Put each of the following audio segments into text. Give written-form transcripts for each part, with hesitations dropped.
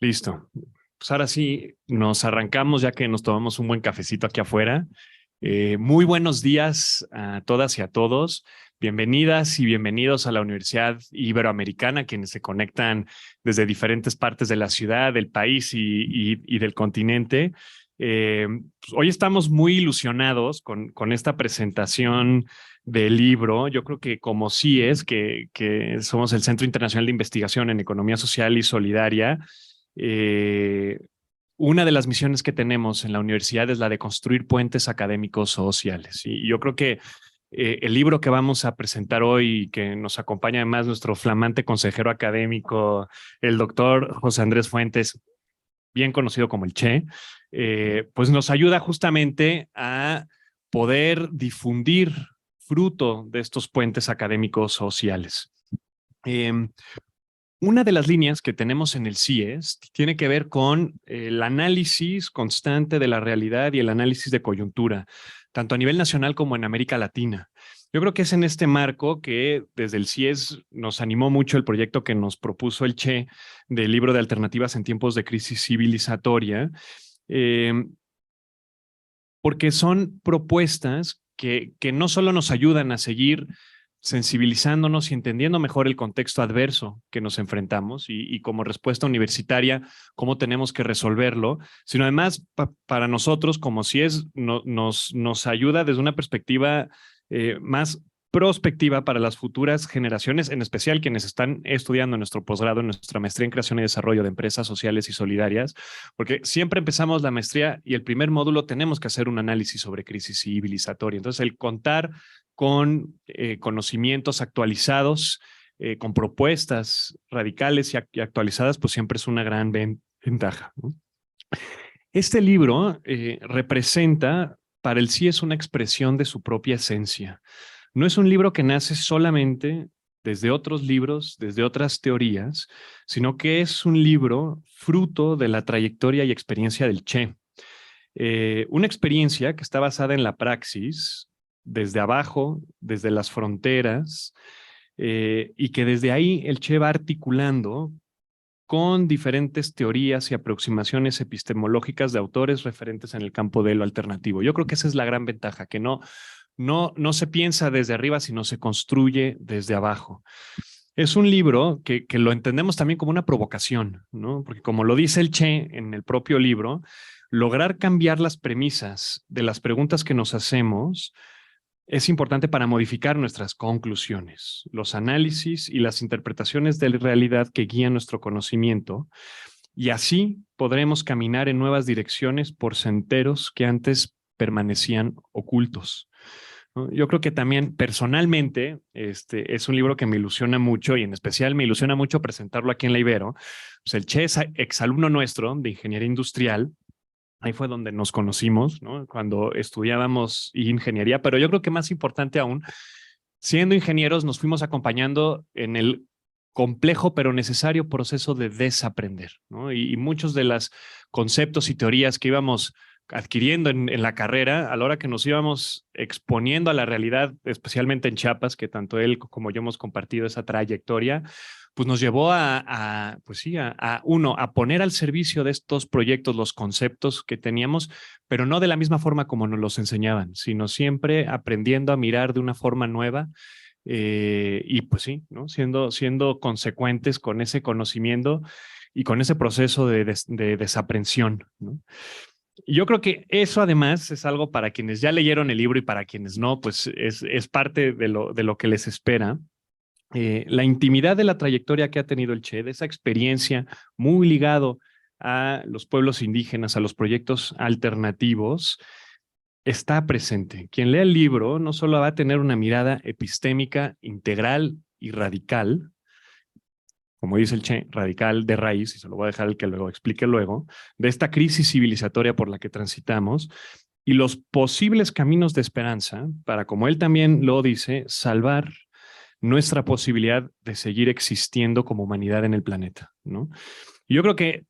Listo. Pues ahora sí, nos arrancamos ya que nos tomamos un buen cafecito aquí afuera. Muy buenos días a todas y a todos. Bienvenidas y bienvenidos a la Universidad Iberoamericana, quienes se conectan desde diferentes partes de la ciudad, del país y del continente. Pues hoy estamos muy ilusionados con esta presentación del libro. Yo creo que como CIES, que somos el Centro Internacional de Investigación en Economía Social y Solidaria, eh, una de las misiones que tenemos en la universidad es la de construir puentes académicos sociales. Y yo creo que el libro que vamos a presentar hoy, que nos acompaña además nuestro flamante consejero académico, el doctor José Andrés Fuentes, bien conocido como el Che, pues nos ayuda justamente a poder difundir fruto de estos puentes académicos sociales. Eh, una de las líneas que tenemos en el CIES tiene que ver con el análisis constante de la realidad y el análisis de coyuntura, tanto a nivel nacional como en América Latina. Yo creo que es en este marco que desde el CIES nos animó mucho el proyecto que nos propuso el Che del libro de alternativas en tiempos de crisis civilizatoria, eh, porque son propuestas que no solo nos ayudan a seguir sensibilizándonos y entendiendo mejor el contexto adverso que nos enfrentamos y como respuesta universitaria, cómo tenemos que resolverlo, sino además para nosotros, como si es, nos ayuda desde una perspectiva más prospectiva para las futuras generaciones, en especial quienes están estudiando nuestro posgrado, nuestra maestría en creación y desarrollo de empresas sociales y solidarias, porque siempre empezamos la maestría y el primer módulo tenemos que hacer un análisis sobre crisis civilizatoria. Entonces, el contar con conocimientos actualizados, con propuestas radicales y actualizadas, pues siempre es una gran ventaja, ¿no? Este libro representa, para el sí es una expresión de su propia esencia. No es un libro que nace solamente desde otros libros, desde otras teorías, sino que es un libro fruto de la trayectoria y experiencia del Che. Una experiencia que está basada en la praxis, desde abajo, desde las fronteras, y que desde ahí el Che va articulando con diferentes teorías y aproximaciones epistemológicas de autores referentes en el campo de lo alternativo. Yo creo que esa es la gran ventaja, que no se piensa desde arriba, sino se construye desde abajo. Es un libro que lo entendemos también como una provocación, ¿no? Porque como lo dice el Che en el propio libro, lograr cambiar las premisas de las preguntas que nos hacemos es importante para modificar nuestras conclusiones, los análisis y las interpretaciones de la realidad que guían nuestro conocimiento, y así podremos caminar en nuevas direcciones por senderos que antes permanecían ocultos, ¿no? Yo creo que también personalmente es un libro que me ilusiona mucho y en especial me ilusiona mucho presentarlo aquí en la Ibero. Pues el Che es exalumno nuestro de ingeniería industrial. Ahí fue donde nos conocimos, ¿no? Cuando estudiábamos ingeniería, pero yo creo que más importante aún, siendo ingenieros, nos fuimos acompañando en el complejo pero necesario proceso de desaprender, ¿no? Y muchos de los conceptos y teorías que íbamos adquiriendo en la carrera, a la hora que nos íbamos exponiendo a la realidad, especialmente en Chiapas, que tanto él como yo hemos compartido esa trayectoria, pues nos llevó pues sí, uno, a poner al servicio de estos proyectos los conceptos que teníamos, pero no de la misma forma como nos los enseñaban, sino siempre aprendiendo a mirar de una forma nueva, y pues sí, ¿no? Siendo consecuentes con ese conocimiento y con ese proceso de desaprensión, ¿no? Y yo creo que eso además es algo para quienes ya leyeron el libro y para quienes no, pues es parte de lo que les espera. La intimidad de la trayectoria que ha tenido el Che, de esa experiencia muy ligado a los pueblos indígenas, a los proyectos alternativos, está presente. Quien lea el libro no solo va a tener una mirada epistémica integral y radical, como dice el Che, radical de raíz, y se lo voy a dejar el que luego explique luego, de esta crisis civilizatoria por la que transitamos y los posibles caminos de esperanza para, como él también lo dice, salvar nuestra posibilidad de seguir existiendo como humanidad en el planeta, ¿no? Y yo creo que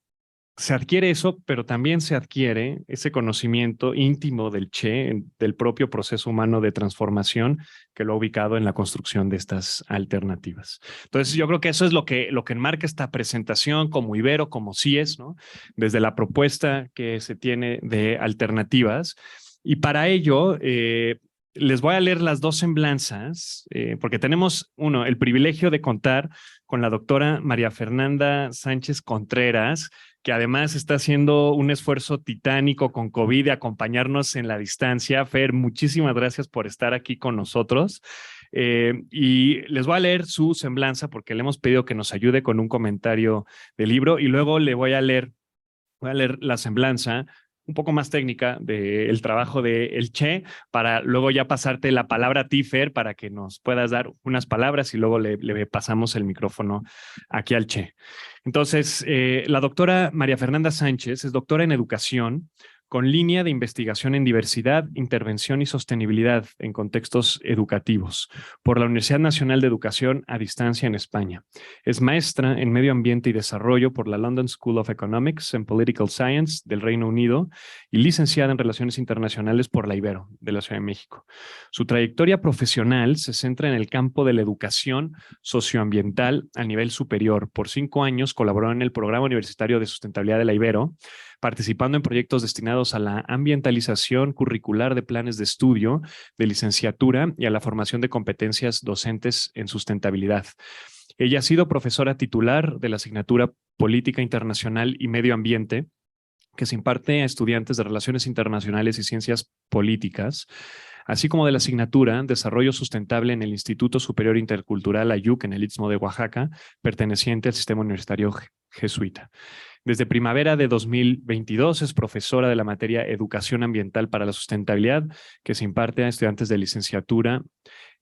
se adquiere eso, pero también se adquiere ese conocimiento íntimo del Che, del propio proceso humano de transformación que lo ha ubicado en la construcción de estas alternativas. Entonces, yo creo que eso es lo que enmarca esta presentación como Ibero, como CIES, ¿no? Desde la propuesta que se tiene de alternativas. Y para ello, les voy a leer las dos semblanzas, porque tenemos, uno, el privilegio de contar con la doctora María Fernanda Sánchez Contreras, que además está haciendo un esfuerzo titánico con COVID de acompañarnos en la distancia. Fer, muchísimas gracias por estar aquí con nosotros. Y les voy a leer su semblanza porque le hemos pedido que nos ayude con un comentario del libro y luego le voy a leer la semblanza un poco más técnica del trabajo de El Che, para luego ya pasarte la palabra a ti, Fer, para que nos puedas dar unas palabras y luego le pasamos el micrófono aquí al Che. Entonces, la doctora María Fernanda Sánchez es doctora en educación con línea de investigación en diversidad, intervención y sostenibilidad en contextos educativos por la Universidad Nacional de Educación a Distancia en España. Es maestra en Medio Ambiente y Desarrollo por la London School of Economics and Political Science del Reino Unido y licenciada en Relaciones Internacionales por la Ibero de la Ciudad de México. Su trayectoria profesional se centra en el campo de la educación socioambiental a nivel superior. Por 5 años colaboró en el Programa Universitario de Sustentabilidad de la Ibero, participando en proyectos destinados a la ambientalización curricular de planes de estudio, de licenciatura y a la formación de competencias docentes en sustentabilidad. Ella ha sido profesora titular de la asignatura Política Internacional y Medio Ambiente, que se imparte a estudiantes de Relaciones Internacionales y Ciencias Políticas, así como de la asignatura Desarrollo Sustentable en el Instituto Superior Intercultural Ayuc en el Istmo de Oaxaca, perteneciente al sistema universitario jesuita. Desde primavera de 2022 es profesora de la materia Educación Ambiental para la Sustentabilidad, que se imparte a estudiantes de licenciatura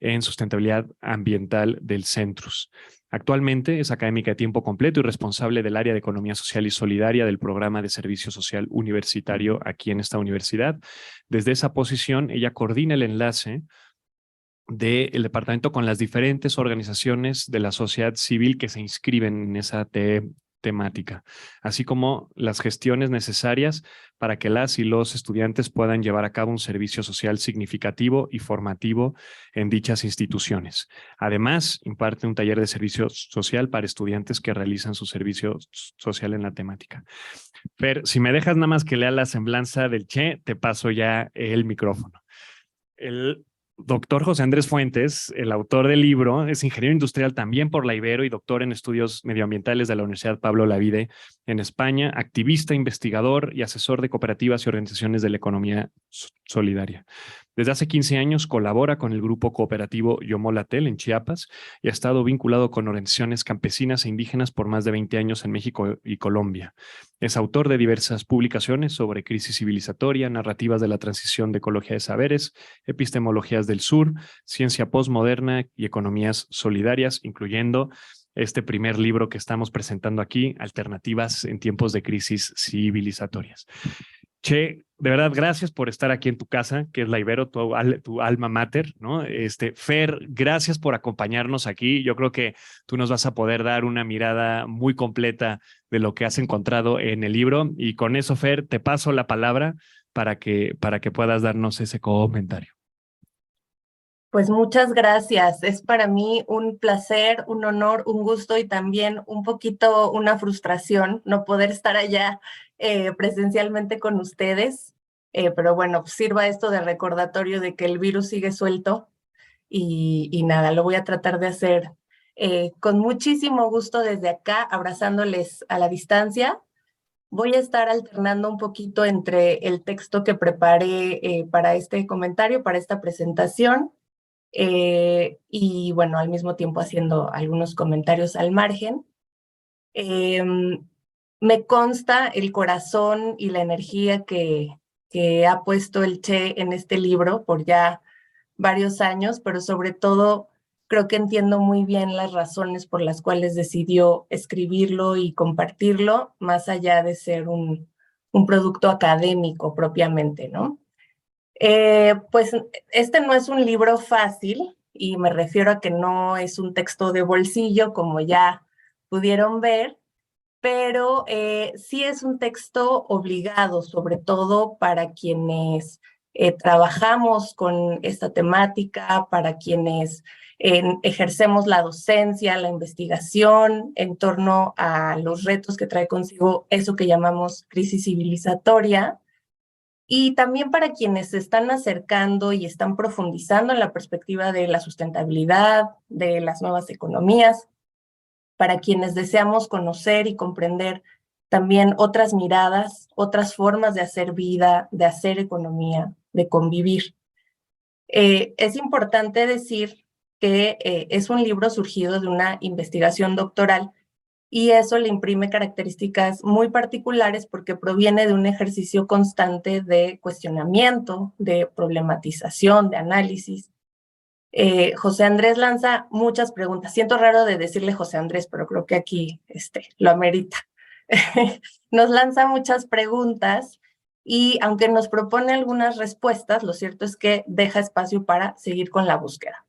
en Sustentabilidad Ambiental del Centrus. Actualmente es académica de tiempo completo y responsable del área de Economía Social y Solidaria del Programa de Servicio Social Universitario aquí en esta universidad. Desde esa posición, ella coordina el enlace del departamento con las diferentes organizaciones de la sociedad civil que se inscriben en esa temática, así como las gestiones necesarias para que las y los estudiantes puedan llevar a cabo un servicio social significativo y formativo en dichas instituciones. Además, imparte un taller de servicio social para estudiantes que realizan su servicio social en la temática. Fer, si me dejas nada más que lea la semblanza del Che, te paso ya el micrófono. El doctor José Andrés Fuentes, el autor del libro, es ingeniero industrial también por la Ibero y doctor en estudios medioambientales de la Universidad Pablo Olavide en España, activista, investigador y asesor de cooperativas y organizaciones de la economía solidaria. Desde hace 15 años colabora con el grupo cooperativo Yomolatel en Chiapas y ha estado vinculado con organizaciones campesinas e indígenas por más de 20 años en México y Colombia. Es autor de diversas publicaciones sobre crisis civilizatoria, narrativas de la transición de ecología de saberes, epistemologías del sur, ciencia postmoderna y economías solidarias, incluyendo este primer libro que estamos presentando aquí, Alternativas en tiempos de crisis civilizatorias. Che, de verdad, gracias por estar aquí en tu casa, que es la Ibero, tu alma mater, ¿no? Fer, gracias por acompañarnos aquí. Yo creo que tú nos vas a poder dar una mirada muy completa de lo que has encontrado en el libro. Y con eso, Fer, te paso la palabra para que puedas darnos ese comentario. Pues muchas gracias. Es para mí un placer, un honor, un gusto y también un poquito una frustración no poder estar allá presencialmente con ustedes. Pero bueno, sirva esto de recordatorio de que el virus sigue suelto y nada, lo voy a tratar de hacer con muchísimo gusto desde acá, abrazándoles a la distancia. Voy a estar alternando un poquito entre el texto que preparé para este comentario, para esta presentación, y bueno, al mismo tiempo haciendo algunos comentarios al margen. Me consta el corazón y la energía que ha puesto el Che en este libro por ya varios años, pero sobre todo creo que entiendo muy bien las razones por las cuales decidió escribirlo y compartirlo, más allá de ser un producto académico propiamente, ¿no? Pues este no es un libro fácil y me refiero a que no es un texto de bolsillo, como ya pudieron ver, pero sí es un texto obligado, sobre todo para quienes trabajamos con esta temática, para quienes ejercemos la docencia, la investigación en torno a los retos que trae consigo eso que llamamos crisis civilizatoria, y también para quienes se están acercando y están profundizando en la perspectiva de la sustentabilidad, de las nuevas economías, para quienes deseamos conocer y comprender también otras miradas, otras formas de hacer vida, de hacer economía, de convivir. Es importante decir que es un libro surgido de una investigación doctoral y eso le imprime características muy particulares porque proviene de un ejercicio constante de cuestionamiento, de problematización, de análisis. José Andrés lanza muchas preguntas. Siento raro de decirle José Andrés, pero creo que aquí lo amerita. Nos lanza muchas preguntas y aunque nos propone algunas respuestas, lo cierto es que deja espacio para seguir con la búsqueda.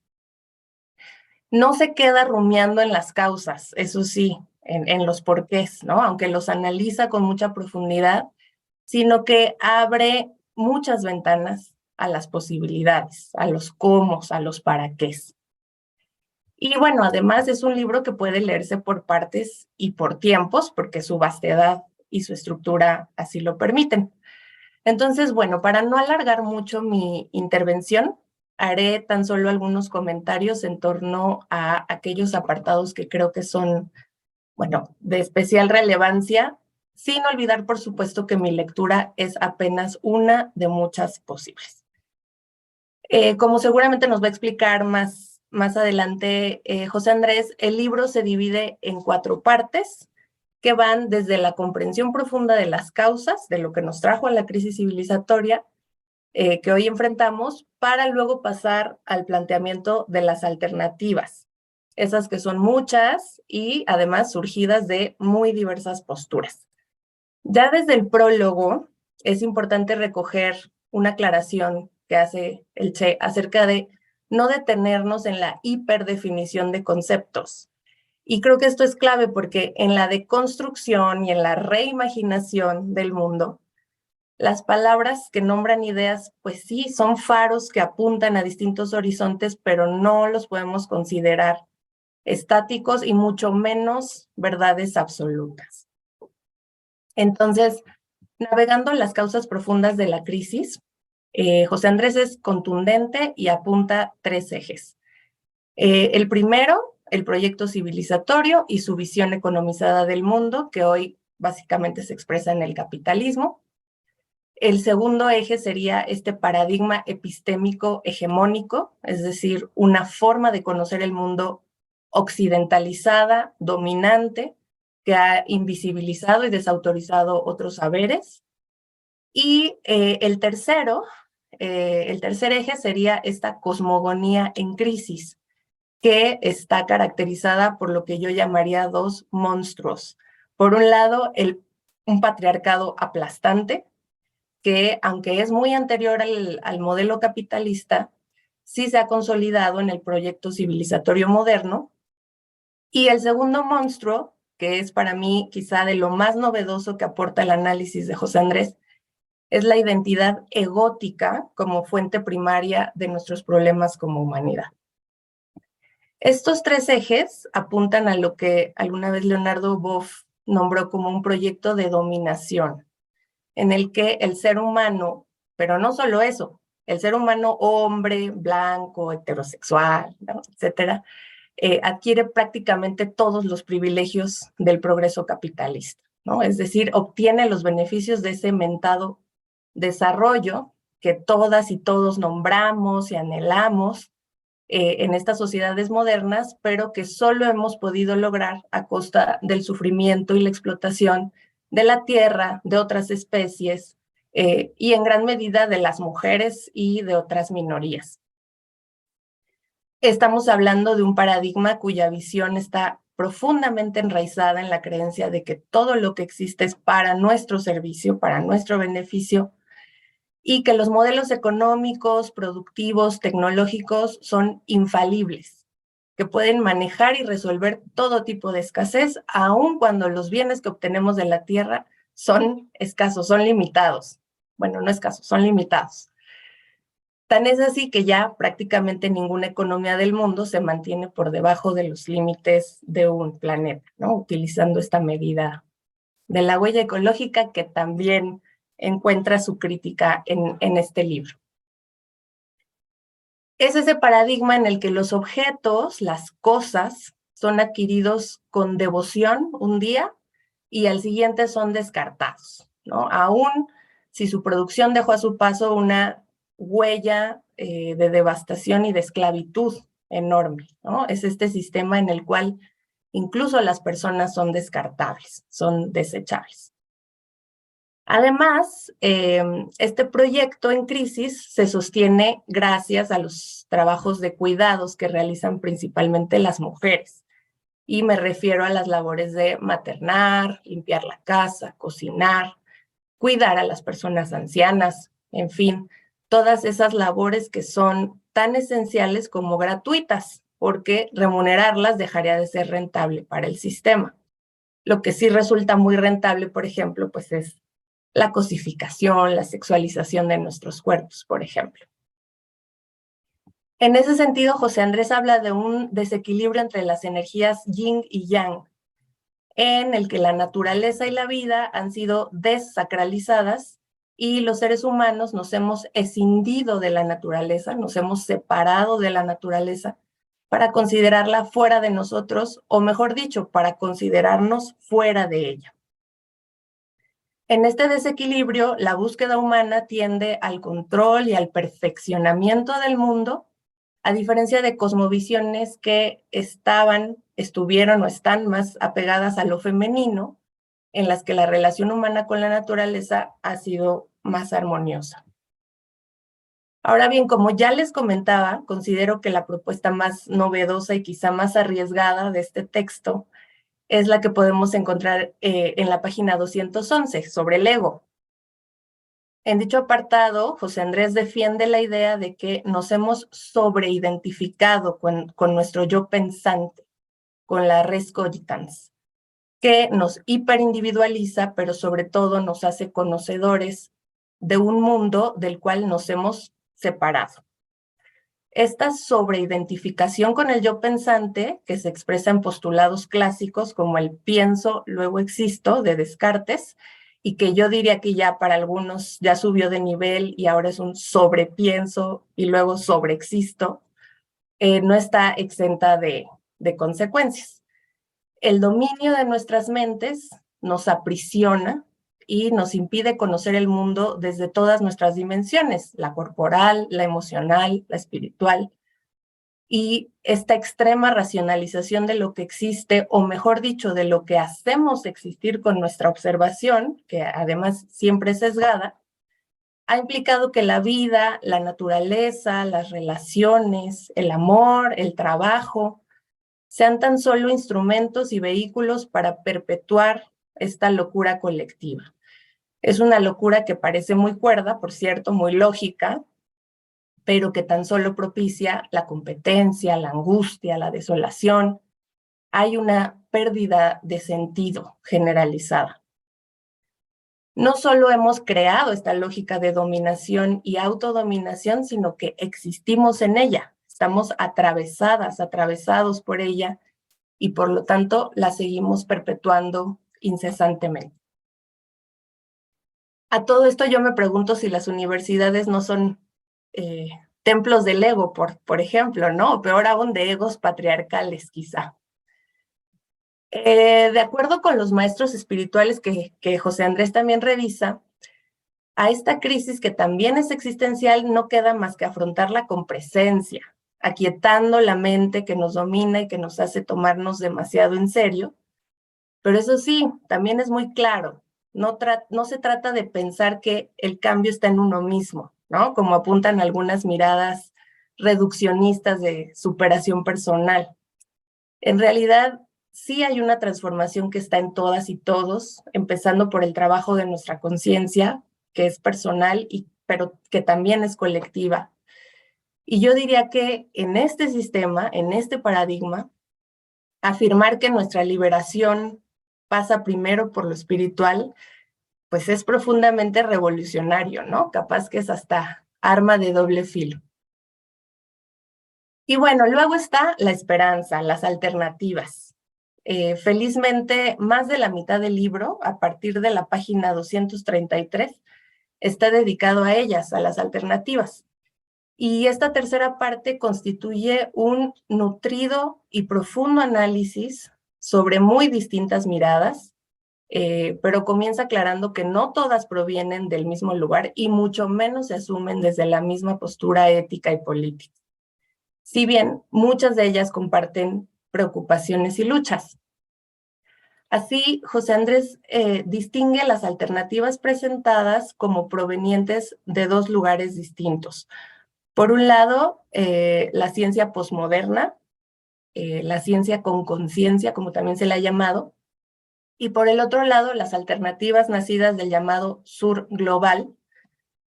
No se queda rumiando en las causas, eso sí, en los porqués, ¿no? Aunque los analiza con mucha profundidad, sino que abre muchas ventanas a las posibilidades, a los cómo, a los para qué. Y bueno, además es un libro que puede leerse por partes y por tiempos, porque su vastedad y su estructura así lo permiten. Entonces, bueno, para no alargar mucho mi intervención, haré tan solo algunos comentarios en torno a aquellos apartados que creo que son, bueno, de especial relevancia, sin olvidar, por supuesto, que mi lectura es apenas una de muchas posibles. Como seguramente nos va a explicar más adelante José Andrés, el libro se divide en 4 partes que van desde la comprensión profunda de las causas, de lo que nos trajo a la crisis civilizatoria que hoy enfrentamos, para luego pasar al planteamiento de las alternativas, esas que son muchas y además surgidas de muy diversas posturas. Ya desde el prólogo es importante recoger una aclaración que hace el Che acerca de no detenernos en la hiperdefinición de conceptos. Y creo que esto es clave porque en la deconstrucción y en la reimaginación del mundo, las palabras que nombran ideas, pues sí, son faros que apuntan a distintos horizontes, pero no los podemos considerar estáticos y mucho menos verdades absolutas. Entonces, navegando las causas profundas de la crisis, José Andrés es contundente y apunta 3 ejes. El primero, el proyecto civilizatorio y su visión economizada del mundo, que hoy básicamente se expresa en el capitalismo. El segundo eje sería este paradigma epistémico hegemónico, es decir, una forma de conocer el mundo occidentalizada, dominante, que ha invisibilizado y desautorizado otros saberes. Y el tercer eje sería esta cosmogonía en crisis, que está caracterizada por lo que yo llamaría 2 monstruos. Por un lado, un patriarcado aplastante, que aunque es muy anterior al modelo capitalista, sí se ha consolidado en el proyecto civilizatorio moderno. Y el segundo monstruo, que es para mí quizá de lo más novedoso que aporta el análisis de José Andrés, es la identidad egótica como fuente primaria de nuestros problemas como humanidad. Estos 3 ejes apuntan a lo que alguna vez Leonardo Boff nombró como un proyecto de dominación, en el que el ser humano, pero no solo eso, el ser humano hombre, blanco, heterosexual, ¿no?, etcétera, adquiere prácticamente todos los privilegios del progreso capitalista, ¿no? Es decir, obtiene los beneficios de ese mentado desarrollo que todas y todos nombramos y anhelamos en estas sociedades modernas, pero que solo hemos podido lograr a costa del sufrimiento y la explotación de la tierra, de otras especies y en gran medida de las mujeres y de otras minorías. Estamos hablando de un paradigma cuya visión está profundamente enraizada en la creencia de que todo lo que existe es para nuestro servicio, para nuestro beneficio, y que los modelos económicos, productivos, tecnológicos son infalibles. que pueden manejar y resolver todo tipo de escasez, aun cuando los bienes que obtenemos de la tierra son escasos, son limitados. Bueno, no escasos, son limitados. Tan es así que ya prácticamente ninguna economía del mundo se mantiene por debajo de los límites de un planeta, ¿no? Utilizando esta medida de la huella ecológica que también encuentra su crítica en este libro. Es ese paradigma en el que los objetos, las cosas, son adquiridos con devoción un día y al siguiente son descartados, ¿no? Aún si su producción dejó a su paso una huella de devastación y de esclavitud enorme, ¿no? Es este sistema en el cual incluso las personas son descartables, son desechables. Además, este proyecto en crisis se sostiene gracias a los trabajos de cuidados que realizan principalmente las mujeres. Y me refiero a las labores de maternar, limpiar la casa, cocinar, cuidar a las personas ancianas, en fin, todas esas labores que son tan esenciales como gratuitas, porque remunerarlas dejaría de ser rentable para el sistema. Lo que sí resulta muy rentable, por ejemplo, pues es la cosificación, la sexualización de nuestros cuerpos, por ejemplo. En ese sentido, José Andrés habla de un desequilibrio entre las energías yin y yang, en el que la naturaleza y la vida han sido desacralizadas y los seres humanos nos hemos escindido de la naturaleza, nos hemos separado de la naturaleza para considerarla fuera de nosotros, o mejor dicho, para considerarnos fuera de ella. En este desequilibrio, la búsqueda humana tiende al control y al perfeccionamiento del mundo, a diferencia de cosmovisiones que estuvieron o están más apegadas a lo femenino, en las que la relación humana con la naturaleza ha sido más armoniosa. Ahora bien, como ya les comentaba, considero que la propuesta más novedosa y quizá más arriesgada de este texto es la que podemos encontrar en la página 211, sobre el ego. En dicho apartado, José Andrés defiende la idea de que nos hemos sobreidentificado con nuestro yo pensante, con la res cogitans, que nos hiperindividualiza, pero sobre todo nos hace conocedores de un mundo del cual nos hemos separado. Esta sobreidentificación con el yo pensante, que se expresa en postulados clásicos como el pienso, luego existo, de Descartes, y que yo diría que ya para algunos ya subió de nivel y ahora es un sobrepienso y luego sobreexisto, no está exenta de consecuencias. El dominio de nuestras mentes nos aprisiona y nos impide conocer el mundo desde todas nuestras dimensiones, la corporal, la emocional, la espiritual. Y esta extrema racionalización de lo que existe, o mejor dicho, de lo que hacemos existir con nuestra observación, que además siempre es sesgada, ha implicado que la vida, la naturaleza, las relaciones, el amor, el trabajo, sean tan solo instrumentos y vehículos para perpetuar esta locura colectiva. Es una locura que parece muy cuerda, por cierto, muy lógica, pero que tan solo propicia la competencia, la angustia, la desolación. Hay una pérdida de sentido generalizada. No solo hemos creado esta lógica de dominación y autodominación, sino que existimos en ella. Estamos atravesados por ella y por lo tanto la seguimos perpetuando incesantemente. A todo esto yo me pregunto si las universidades no son templos del ego, por ejemplo, ¿no? O peor aún, de egos patriarcales, quizá. De acuerdo con los maestros espirituales que José Andrés también revisa, a esta crisis que también es existencial no queda más que afrontarla con presencia, aquietando la mente que nos domina y que nos hace tomarnos demasiado en serio. Pero eso sí, también es muy claro, no se trata de pensar que el cambio está en uno mismo, ¿no? Como apuntan algunas miradas reduccionistas de superación personal. En realidad, sí hay una transformación que está en todas y todos, empezando por el trabajo de nuestra conciencia, que es personal, pero que también es colectiva. Y yo diría que en este sistema, en este paradigma, afirmar que nuestra liberación pasa primero por lo espiritual, pues es profundamente revolucionario, ¿no? Capaz que es hasta arma de doble filo. Y bueno, luego está la esperanza, las alternativas. Felizmente, más de la mitad del libro, a partir de la página 233, está dedicado a ellas, a las alternativas. Y esta tercera parte constituye un nutrido y profundo análisis sobre muy distintas miradas, pero comienza aclarando que no todas provienen del mismo lugar y mucho menos se asumen desde la misma postura ética y política. Si bien muchas de ellas comparten preocupaciones y luchas. Así, José Andrés distingue las alternativas presentadas como provenientes de dos lugares distintos. Por un lado, la ciencia posmoderna, la ciencia con conciencia, como también se le ha llamado, y por el otro lado, las alternativas nacidas del llamado sur global,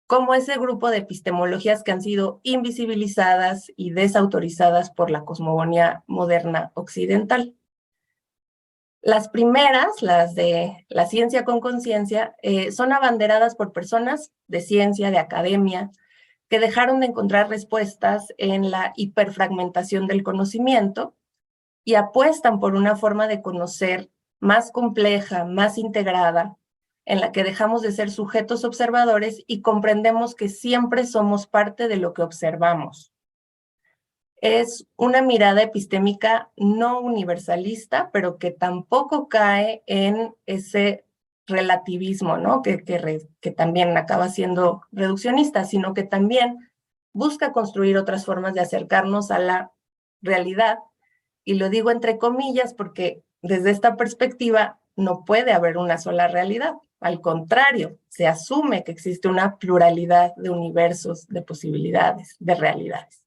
como ese grupo de epistemologías que han sido invisibilizadas y desautorizadas por la cosmogonía moderna occidental. Las primeras, las de la ciencia con conciencia, son abanderadas por personas de ciencia, de academia, que dejaron de encontrar respuestas en la hiperfragmentación del conocimiento y apuestan por una forma de conocer más compleja, más integrada, en la que dejamos de ser sujetos observadores y comprendemos que siempre somos parte de lo que observamos. Es una mirada epistémica no universalista, pero que tampoco cae en ese relativismo, ¿no? Que también acaba siendo reduccionista, sino que también busca construir otras formas de acercarnos a la realidad. Y lo digo entre comillas porque desde esta perspectiva no puede haber una sola realidad. Al contrario, se asume que existe una pluralidad de universos, de posibilidades, de realidades.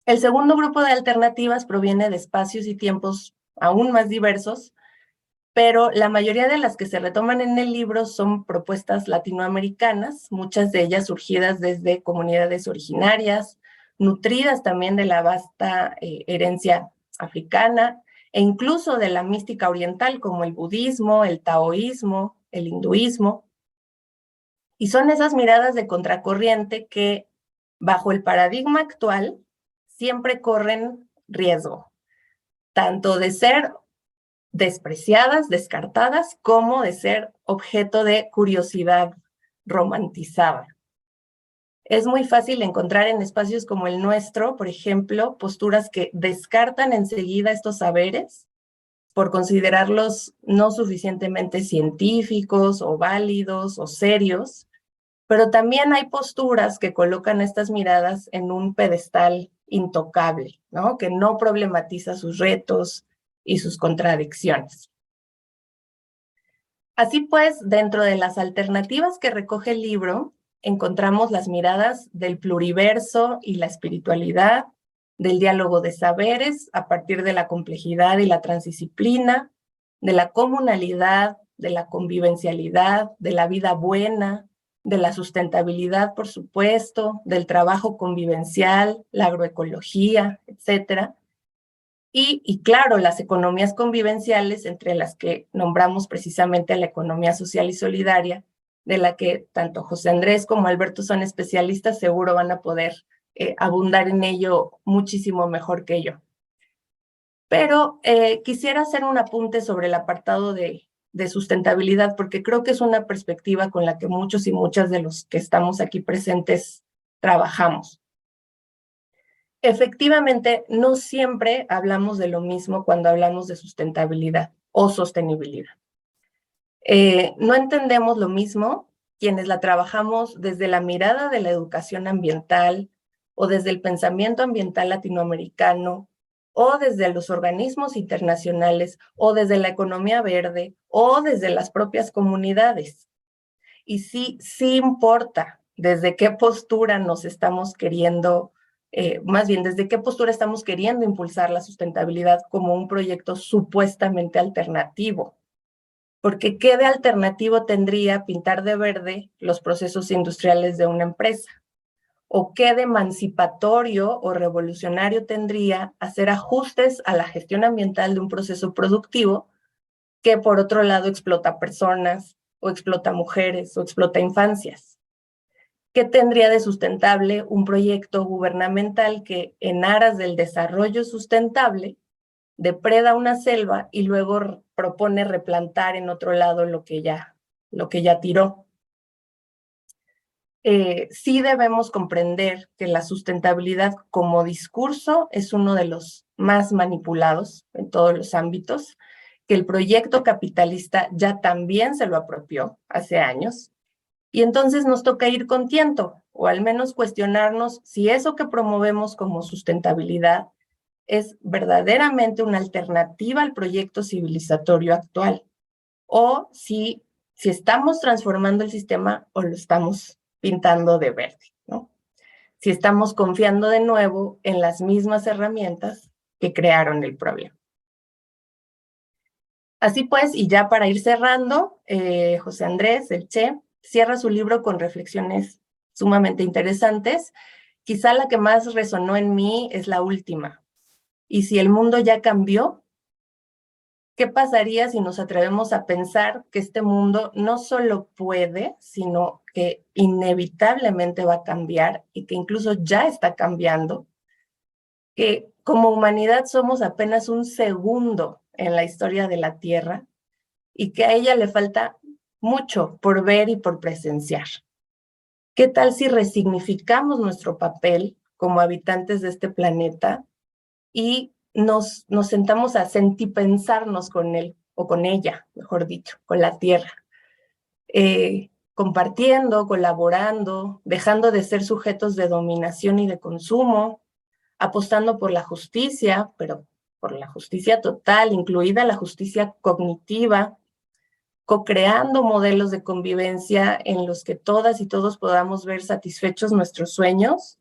El segundo grupo de alternativas proviene de espacios y tiempos aún más diversos, pero la mayoría de las que se retoman en el libro son propuestas latinoamericanas, muchas de ellas surgidas desde comunidades originarias, nutridas también de la vasta herencia africana e incluso de la mística oriental como el budismo, el taoísmo, el hinduismo. Y son esas miradas de contracorriente que, bajo el paradigma actual, siempre corren riesgo, tanto de ser despreciadas, descartadas, como de ser objeto de curiosidad romantizada. Es muy fácil encontrar en espacios como el nuestro, por ejemplo, posturas que descartan enseguida estos saberes por considerarlos no suficientemente científicos o válidos o serios, pero también hay posturas que colocan estas miradas en un pedestal intocable, ¿no? Que no problematiza sus retos y sus contradicciones. Así pues, dentro de las alternativas que recoge el libro, encontramos las miradas del pluriverso y la espiritualidad, del diálogo de saberes a partir de la complejidad y la transdisciplina, de la comunalidad, de la convivencialidad, de la vida buena, de la sustentabilidad, por supuesto, del trabajo convivencial, la agroecología, etcétera. Y claro, las economías convivenciales, entre las que nombramos precisamente a la economía social y solidaria, de la que tanto José Andrés como Alberto son especialistas, seguro van a poder abundar en ello muchísimo mejor que yo. Pero quisiera hacer un apunte sobre el apartado de sustentabilidad, porque creo que es una perspectiva con la que muchos y muchas de los que estamos aquí presentes trabajamos. Efectivamente, no siempre hablamos de lo mismo cuando hablamos de sustentabilidad o sostenibilidad. No entendemos lo mismo quienes la trabajamos desde la mirada de la educación ambiental o desde el pensamiento ambiental latinoamericano o desde los organismos internacionales o desde la economía verde o desde las propias comunidades. Y sí importa desde qué postura nos estamos queriendo más bien, ¿desde qué postura estamos queriendo impulsar la sustentabilidad como un proyecto supuestamente alternativo? Porque ¿qué de alternativo tendría pintar de verde los procesos industriales de una empresa? ¿O qué de emancipatorio o revolucionario tendría hacer ajustes a la gestión ambiental de un proceso productivo que por otro lado explota personas, o explota mujeres, o explota infancias? ¿Qué tendría de sustentable un proyecto gubernamental que, en aras del desarrollo sustentable, depreda una selva y luego propone replantar en otro lado lo que ya tiró? Sí debemos comprender que la sustentabilidad como discurso es uno de los más manipulados en todos los ámbitos, que el proyecto capitalista ya también se lo apropió hace años, y entonces nos toca ir con tiento, o al menos cuestionarnos si eso que promovemos como sustentabilidad es verdaderamente una alternativa al proyecto civilizatorio actual, o si estamos transformando el sistema o lo estamos pintando de verde, ¿no? Si estamos confiando de nuevo en las mismas herramientas que crearon el problema. Así pues, y ya para ir cerrando, José Andrés, el Che, cierra su libro con reflexiones sumamente interesantes. Quizá la que más resonó en mí es la última. ¿Y si el mundo ya cambió? ¿Qué pasaría si nos atrevemos a pensar que este mundo no solo puede, sino que inevitablemente va a cambiar y que incluso ya está cambiando? Que como humanidad somos apenas un segundo en la historia de la Tierra y que a ella le falta mucho por ver y por presenciar. ¿Qué tal si resignificamos nuestro papel como habitantes de este planeta y nos sentamos a sentipensarnos con él, o con ella, mejor dicho, con la Tierra? Compartiendo, colaborando, dejando de ser sujetos de dominación y de consumo, apostando por la justicia, pero por la justicia total, incluida la justicia cognitiva, co-creando modelos de convivencia en los que todas y todos podamos ver satisfechos nuestros sueños,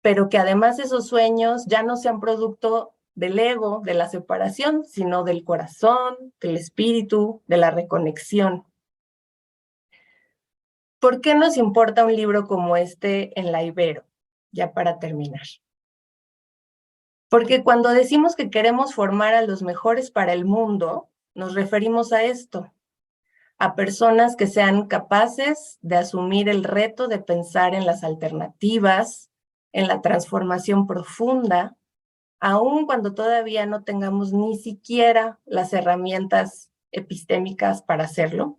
pero que además esos sueños ya no sean producto del ego, de la separación, sino del corazón, del espíritu, de la reconexión. ¿Por qué nos importa un libro como este en la Ibero? Ya para terminar. Porque cuando decimos que queremos formar a los mejores para el mundo, nos referimos a esto, a personas que sean capaces de asumir el reto de pensar en las alternativas, en la transformación profunda, aun cuando todavía no tengamos ni siquiera las herramientas epistémicas para hacerlo.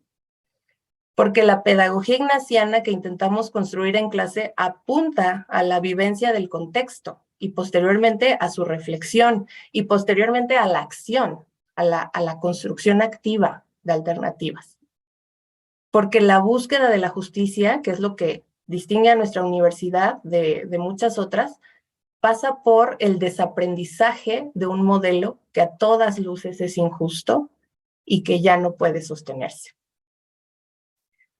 Porque la pedagogía ignaciana que intentamos construir en clase apunta a la vivencia del contexto y posteriormente a su reflexión y posteriormente a la acción, a la construcción activa de alternativas. Porque la búsqueda de la justicia, que es lo que distingue a nuestra universidad de muchas otras, pasa por el desaprendizaje de un modelo que a todas luces es injusto y que ya no puede sostenerse.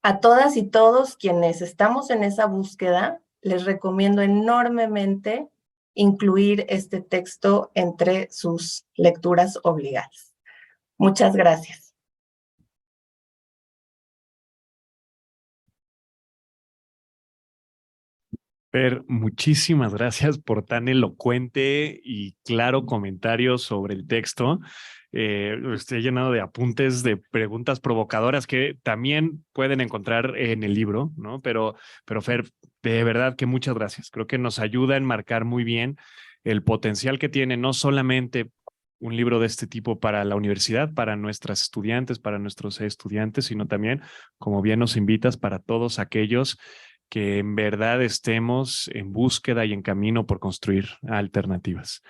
A todas y todos quienes estamos en esa búsqueda, les recomiendo enormemente incluir este texto entre sus lecturas obligadas. Muchas gracias. Per, muchísimas gracias por tan elocuente y claro comentario sobre el texto. Estoy llenado de apuntes, de preguntas provocadoras que también pueden encontrar en el libro, ¿no? Pero Fer, de verdad que muchas gracias. Creo que nos ayuda a enmarcar muy bien el potencial que tiene no solamente un libro de este tipo para la universidad, para nuestras estudiantes, para nuestros estudiantes, sino también, como bien nos invitas, para todos aquellos que en verdad estemos en búsqueda y en camino por construir alternativas.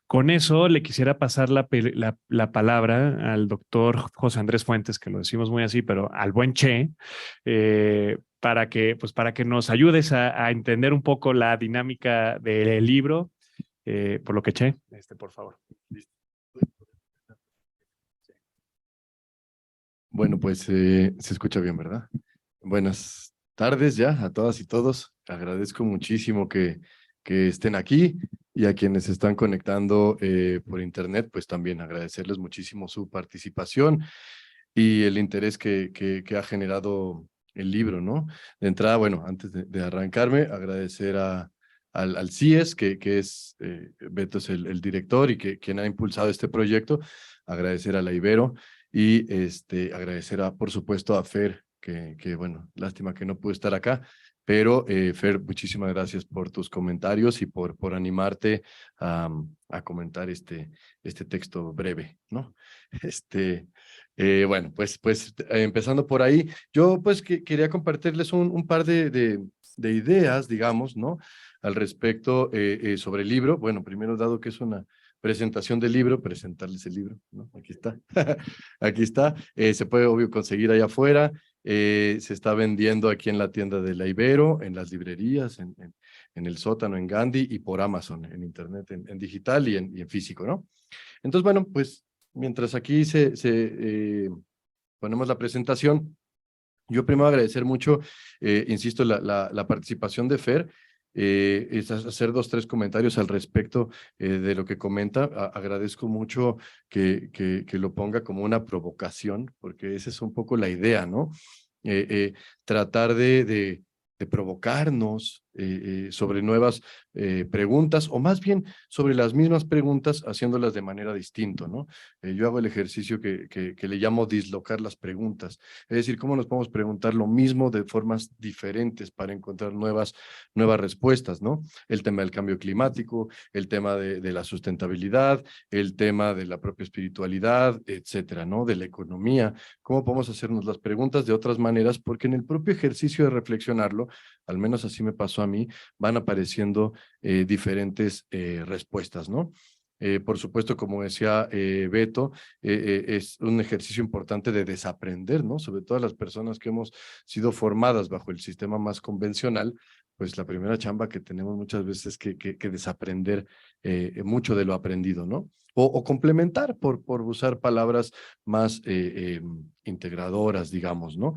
Con eso le quisiera pasar la palabra al doctor José Andrés Fuentes, que lo decimos muy así, pero al buen Che, para que nos ayudes a entender un poco la dinámica del libro. Por lo que Che, por favor. Bueno, pues se escucha bien, ¿verdad? Buenas tardes ya a todas y todos. Agradezco muchísimo que estén aquí y a quienes se están conectando por internet, pues también agradecerles muchísimo su participación y el interés que ha generado el libro, ¿no? De entrada, bueno, antes de arrancarme, agradecer al CIES, que es, Beto es el director y quien ha impulsado este proyecto, agradecer a la Ibero y agradecer por supuesto, a Fer, que bueno, lástima que no pudo estar acá, pero Fer, muchísimas gracias por tus comentarios y por animarte a comentar este texto breve, ¿no? Bueno, pues empezando por ahí, yo pues quería compartirles un par de ideas, digamos, ¿no? Al respecto sobre el libro. Bueno, primero, dado que es una presentación del libro, presentarles el libro, ¿no? Aquí está. Aquí está. Se puede, obvio, conseguir allá afuera. Se está vendiendo aquí en la tienda de la Ibero, en las librerías, en el sótano, en Gandhi y por Amazon, en internet, en digital y en físico, ¿no? Entonces, bueno, pues mientras aquí ponemos la presentación, yo primero agradecer mucho, insisto, la participación de Fer, es hacer 2, 3 comentarios al respecto de lo que comenta. Agradezco mucho que lo ponga como una provocación, porque esa es un poco la idea, ¿no? Tratar de provocarnos sobre nuevas preguntas, o más bien sobre las mismas preguntas, haciéndolas de manera distinta, ¿no? Yo hago el ejercicio que le llamo dislocar las preguntas, es decir, cómo nos podemos preguntar lo mismo de formas diferentes para encontrar nuevas respuestas, ¿no? El tema del cambio climático, el tema de la sustentabilidad, el tema de la propia espiritualidad, etcétera, ¿no? De la economía, cómo podemos hacernos las preguntas de otras maneras, porque en el propio ejercicio de reflexionarlo, al menos así me pasó a mí, van apareciendo diferentes respuestas, ¿no? Por supuesto, como decía Beto, es un ejercicio importante de desaprender, ¿no? Sobre todo las personas que hemos sido formadas bajo el sistema más convencional, pues la primera chamba que tenemos muchas veces que desaprender mucho de lo aprendido, ¿no? O complementar por usar palabras más integradoras, digamos, ¿no?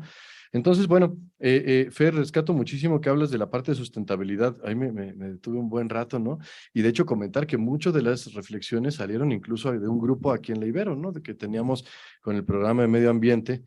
Entonces, bueno, Fer, rescato muchísimo que hablas de la parte de sustentabilidad. Ahí me detuve un buen rato, ¿no? Y de hecho comentar que muchas de las reflexiones salieron incluso de un grupo aquí en la Ibero, ¿no? De que teníamos con el programa de medio ambiente,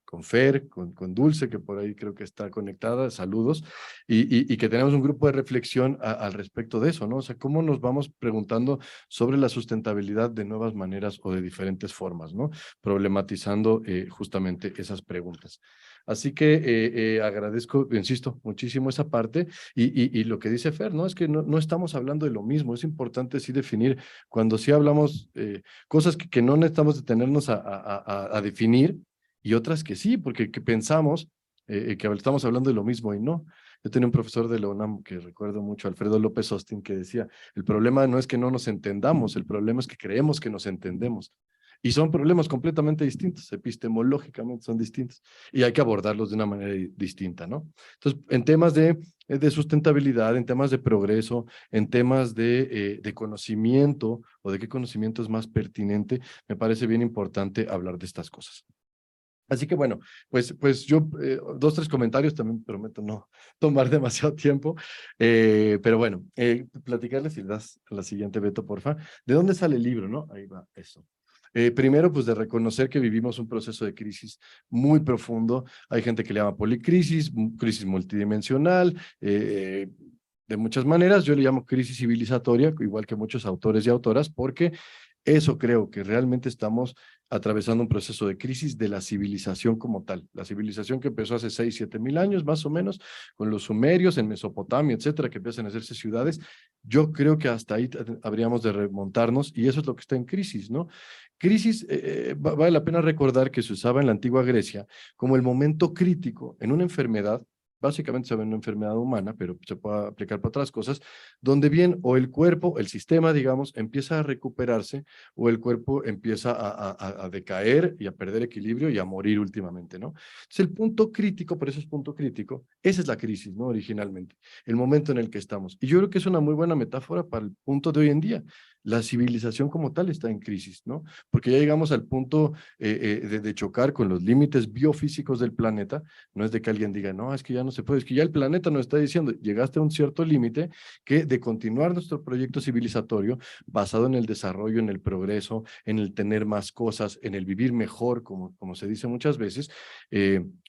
con Fer, con Dulce, que por ahí creo que está conectada, saludos, y que tenemos un grupo de reflexión al respecto de eso, ¿no? O sea, cómo nos vamos preguntando sobre la sustentabilidad de nuevas maneras o de diferentes formas, ¿no? Problematizando justamente esas preguntas. Así que agradezco, insisto, muchísimo esa parte y lo que dice Fer, ¿no? Es que no estamos hablando de lo mismo, es importante sí definir, cuando sí hablamos cosas que no necesitamos detenernos a definir y otras que sí, porque que pensamos que estamos hablando de lo mismo y no. Yo tenía un profesor de la UNAM que recuerdo mucho, Alfredo López Austin, que decía, el problema no es que no nos entendamos, el problema es que creemos que nos entendemos. Y son problemas completamente distintos, epistemológicamente son distintos, y hay que abordarlos de una manera distinta, ¿no? Entonces, en temas de sustentabilidad, en temas de progreso, en temas de conocimiento, o de qué conocimiento es más pertinente, me parece bien importante hablar de estas cosas. Así que bueno, pues yo 2, 3 comentarios, también prometo no tomar demasiado tiempo, pero bueno, platicarles, si das a la siguiente, Beto, porfa, ¿de dónde sale el libro, no? Ahí va, eso. Primero, pues de reconocer que vivimos un proceso de crisis muy profundo. Hay gente que le llama policrisis, crisis multidimensional, de muchas maneras. Yo le llamo crisis civilizatoria, igual que muchos autores y autoras, porque eso creo que realmente estamos atravesando un proceso de crisis de la civilización como tal. La civilización que empezó hace 6, 7 mil años, más o menos, con los sumerios en Mesopotamia, etcétera, que empiezan a hacerse ciudades. Yo creo que hasta ahí habríamos de remontarnos y eso es lo que está en crisis, ¿no? Crisis, vale la pena recordar que se usaba en la antigua Grecia como el momento crítico en una enfermedad. Básicamente se ve una enfermedad humana, pero se puede aplicar para otras cosas, donde bien o el cuerpo, el sistema, digamos, empieza a recuperarse o el cuerpo empieza a decaer y a perder equilibrio y a morir últimamente, ¿no? Entonces el punto crítico, por eso es punto crítico, esa es la crisis, ¿no? Originalmente, el momento en el que estamos. Y yo creo que es una muy buena metáfora para el punto de hoy en día. La civilización como tal está en crisis, ¿no? Porque ya llegamos al punto de chocar con los límites biofísicos del planeta. No es de que alguien diga, no, es que ya no se puede, es que ya el planeta nos está diciendo, llegaste a un cierto límite que de continuar nuestro proyecto civilizatorio basado en el desarrollo, en el progreso, en el tener más cosas, en el vivir mejor, como se dice muchas veces,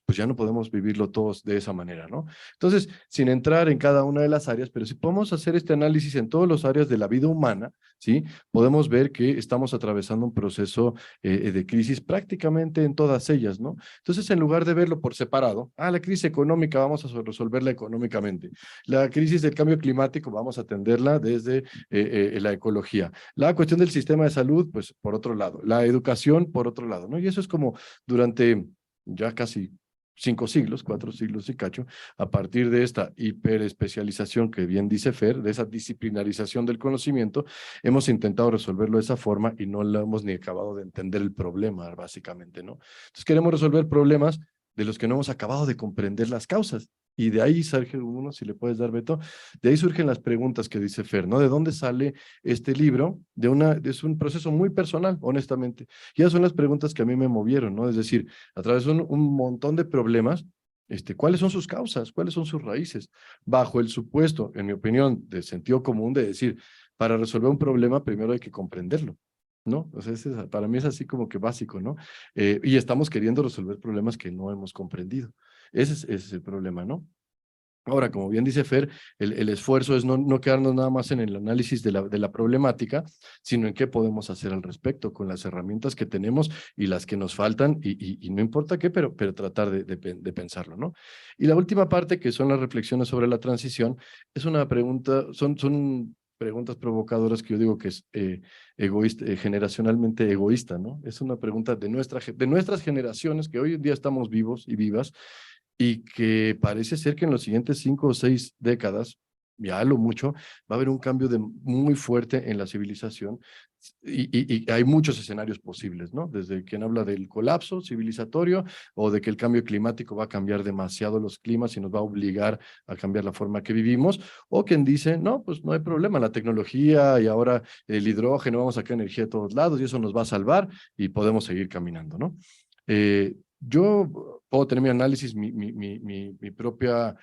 pues ya no podemos vivirlo todos de esa manera, ¿no? Entonces, sin entrar en cada una de las áreas, pero si podemos hacer este análisis en todas las áreas de la vida humana, ¿sí? Podemos ver que estamos atravesando un proceso de crisis prácticamente en todas ellas, ¿no? Entonces, en lugar de verlo por separado, la crisis económica vamos a resolverla económicamente, la crisis del cambio climático vamos a atenderla desde la ecología, la cuestión del sistema de salud, pues por otro lado, la educación por otro lado, ¿no? Y eso es como durante ya casi 5 siglos, 4 siglos y cacho, a partir de esta hiperespecialización que bien dice Fer, de esa disciplinarización del conocimiento, hemos intentado resolverlo de esa forma y no lo hemos ni acabado de entender el problema, básicamente, ¿no? Entonces queremos resolver problemas de los que no hemos acabado de comprender las causas. Y de ahí surge uno, si le puedes dar, Beto, de ahí surgen las preguntas que dice Fer, ¿no? ¿De dónde sale este libro? Es un proceso muy personal, honestamente. Y esas son las preguntas que a mí me movieron, ¿no? Es decir, a través de un montón de problemas, ¿cuáles son sus causas? ¿Cuáles son sus raíces? Bajo el supuesto, en mi opinión, de sentido común de decir, para resolver un problema primero hay que comprenderlo, ¿no? O sea, para mí es así como que básico, ¿no? Y estamos queriendo resolver problemas que no hemos comprendido. Ese es el problema, ¿no? Ahora, como bien dice Fer, el esfuerzo es no quedarnos nada más en el análisis de la problemática, sino en qué podemos hacer al respecto con las herramientas que tenemos y las que nos faltan, y no importa qué, pero tratar de pensarlo, ¿no? Y la última parte, que son las reflexiones sobre la transición, es una pregunta, son preguntas provocadoras que yo digo que es egoísta, generacionalmente egoísta, ¿no? Es una pregunta de nuestras generaciones que hoy en día estamos vivos y vivas, y que parece ser que en los siguientes 5 o 6 décadas, ya lo mucho, va a haber un cambio muy fuerte en la civilización, y hay muchos escenarios posibles, ¿no? Desde quien habla del colapso civilizatorio, o de que el cambio climático va a cambiar demasiado los climas y nos va a obligar a cambiar la forma que vivimos, o quien dice, no, pues no hay problema, la tecnología y ahora el hidrógeno, vamos a sacar energía de todos lados y eso nos va a salvar y podemos seguir caminando, ¿no? Yo puedo tener mi análisis, mi propia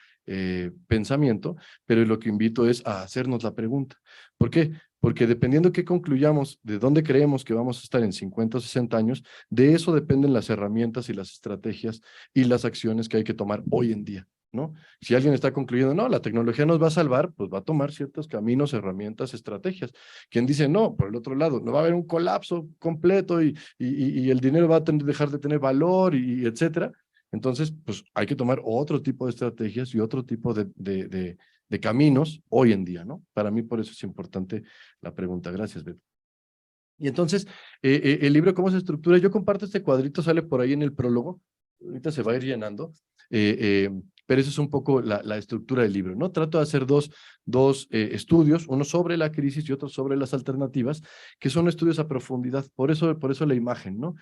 pensamiento, pero lo que invito es a hacernos la pregunta. ¿Por qué? Porque dependiendo de qué concluyamos, de dónde creemos que vamos a estar en 50 o 60 años, de eso dependen las herramientas y las estrategias y las acciones que hay que tomar hoy en día, ¿no? Si alguien está concluyendo, no, la tecnología nos va a salvar, pues va a tomar ciertos caminos, herramientas, estrategias. Quien dice, no, por el otro lado, no va a haber un colapso completo y el dinero va a dejar de tener valor y etcétera. Entonces, pues hay que tomar otro tipo de estrategias y otro tipo de caminos hoy en día, ¿no? Para mí por eso es importante la pregunta. Gracias, Beto. Y entonces, el libro, ¿cómo se estructura? Yo comparto este cuadrito, sale por ahí en el prólogo, ahorita se va a ir llenando, pero eso es un poco la estructura del libro, ¿no? Trato de hacer dos estudios, uno sobre la crisis y otro sobre las alternativas, que son estudios a profundidad, por eso la imagen, ¿no?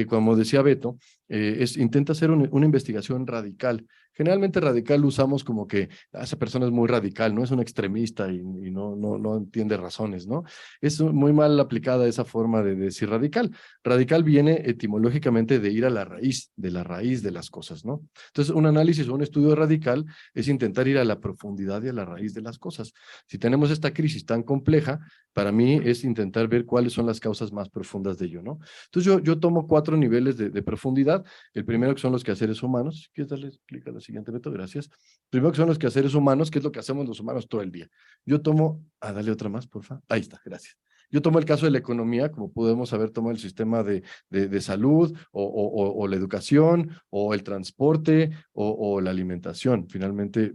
Como decía Beto, intenta hacer una investigación radical. Generalmente radical usamos como que esa persona es muy radical, ¿no? Es un extremista y no entiende razones, ¿no? Es muy mal aplicada esa forma de decir radical. Radical viene etimológicamente de ir a la raíz de las cosas, ¿no? Entonces, un análisis o un estudio radical es intentar ir a la profundidad y a la raíz de las cosas. Si tenemos esta crisis tan compleja, para mí es intentar ver cuáles son las causas más profundas de ello, ¿no? Entonces, yo tomo 4 niveles de profundidad. El primero, que son los quehaceres humanos. ¿Quieres darle clic a la siguiente, Beto? Gracias. Primero, que son los quehaceres humanos, que es lo que hacemos los humanos todo el día. Yo tomo, dale otra más, por favor. Ahí está, gracias. Yo tomo el caso de la economía, como podemos haber tomado el sistema de salud, o la educación, o el transporte, o la alimentación. Finalmente,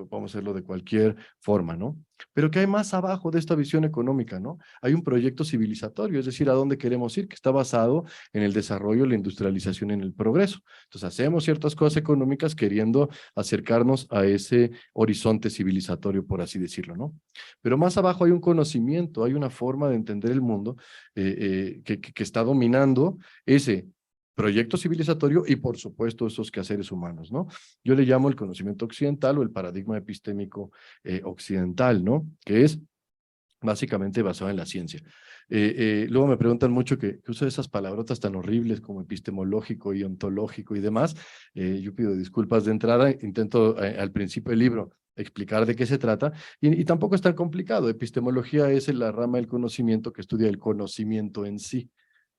podemos hacerlo de cualquier forma, ¿no? Pero ¿qué hay más abajo de esta visión económica, no? Hay un proyecto civilizatorio, es decir, a dónde queremos ir, que está basado en el desarrollo, la industrialización, en el progreso. Entonces, hacemos ciertas cosas económicas queriendo acercarnos a ese horizonte civilizatorio, por así decirlo, ¿no? Pero más abajo hay un conocimiento, hay una forma de entender el mundo que está dominando ese proyecto civilizatorio y, por supuesto, esos quehaceres humanos, ¿no? Yo le llamo el conocimiento occidental o el paradigma epistémico occidental, ¿no? Que es básicamente basado en la ciencia. Luego me preguntan mucho que uso esas palabrotas tan horribles como epistemológico y ontológico y demás. Yo pido disculpas de entrada, intento al principio del libro explicar de qué se trata, y tampoco es tan complicado. Epistemología es la rama del conocimiento que estudia el conocimiento en sí.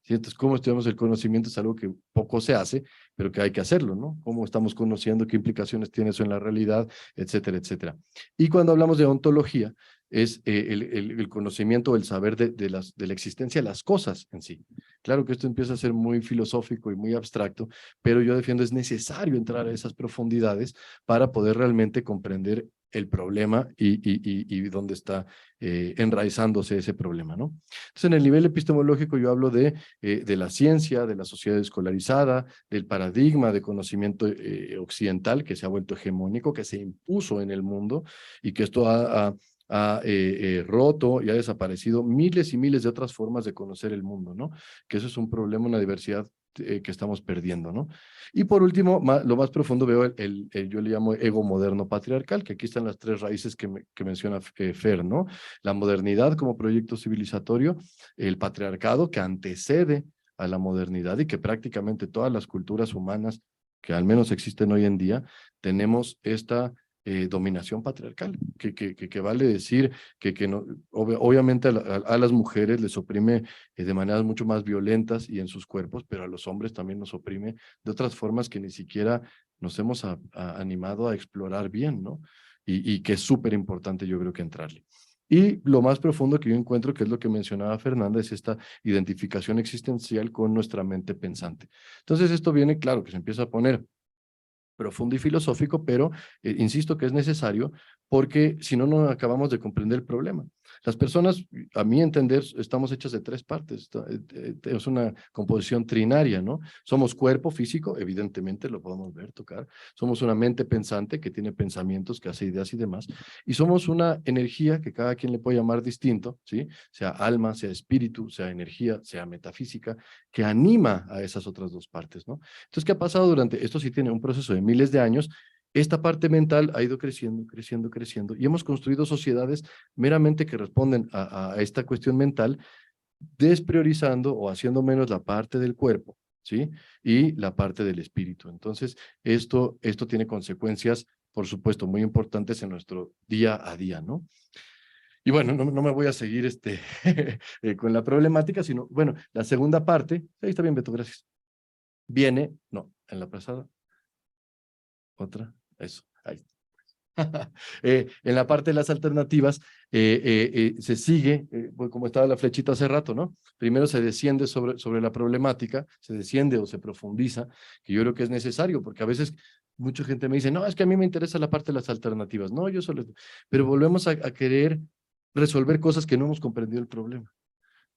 ¿sí? Entonces, cómo estudiamos el conocimiento es algo que poco se hace, pero que hay que hacerlo, ¿no? Cómo estamos conociendo, qué implicaciones tiene eso en la realidad, etcétera, etcétera. Y cuando hablamos de ontología, es el conocimiento, el saber de la existencia de las cosas en sí. Claro que esto empieza a ser muy filosófico y muy abstracto, pero yo defiendo es necesario entrar a esas profundidades para poder realmente comprender el problema y dónde está enraizándose ese problema, ¿no? Entonces, en el nivel epistemológico yo hablo de la ciencia, de la sociedad escolarizada, del paradigma de conocimiento occidental que se ha vuelto hegemónico, que se impuso en el mundo y que esto ha roto y ha desaparecido miles y miles de otras formas de conocer el mundo, ¿no? Que eso es un problema, una diversidad que estamos perdiendo, ¿no? Y por último, lo más profundo veo yo le llamo ego moderno patriarcal, que aquí están las tres raíces que menciona Fer, ¿no? La modernidad como proyecto civilizatorio, el patriarcado que antecede a la modernidad y que prácticamente todas las culturas humanas que al menos existen hoy en día, tenemos esta dominación patriarcal, que vale decir que no, obviamente a las mujeres les oprime de maneras mucho más violentas y en sus cuerpos, pero a los hombres también nos oprime de otras formas que ni siquiera nos hemos animado a explorar bien, ¿no? Y que es súper importante yo creo que entrarle. Y lo más profundo que yo encuentro, que es lo que mencionaba Fernanda, es esta identificación existencial con nuestra mente pensante. Entonces esto viene, claro, que se empieza a poner profundo y filosófico, pero insisto que es necesario porque si no, no acabamos de comprender el problema. Las personas, a mi entender, estamos hechas de tres partes. Es una composición trinaria, ¿no? Somos cuerpo físico, evidentemente lo podemos ver, tocar. Somos una mente pensante que tiene pensamientos, que hace ideas y demás. Y somos una energía que cada quien le puede llamar distinto, ¿sí? Sea alma, sea espíritu, sea energía, sea metafísica, que anima a esas otras dos partes, ¿no? Entonces, ¿qué ha pasado durante, esto sí tiene un proceso de miles de años, esta parte mental ha ido creciendo, creciendo, creciendo, y hemos construido sociedades meramente que responden a esta cuestión mental, despriorizando o haciendo menos la parte del cuerpo, ¿sí? Y la parte del espíritu. Entonces, esto tiene consecuencias, por supuesto, muy importantes en nuestro día a día, ¿no? Y bueno, no me voy a seguir con la problemática, sino, bueno, la segunda parte, ahí está bien, Beto, gracias. Viene, no, en la pasada, otra, eso, ahí. En la parte de las alternativas, se sigue, pues como estaba la flechita hace rato, ¿no? Primero se desciende sobre la problemática, se desciende o se profundiza, que yo creo que es necesario, porque a veces mucha gente me dice, no, es que a mí me interesa la parte de las alternativas. No, yo solo, pero volvemos a querer resolver cosas que no hemos comprendido el problema,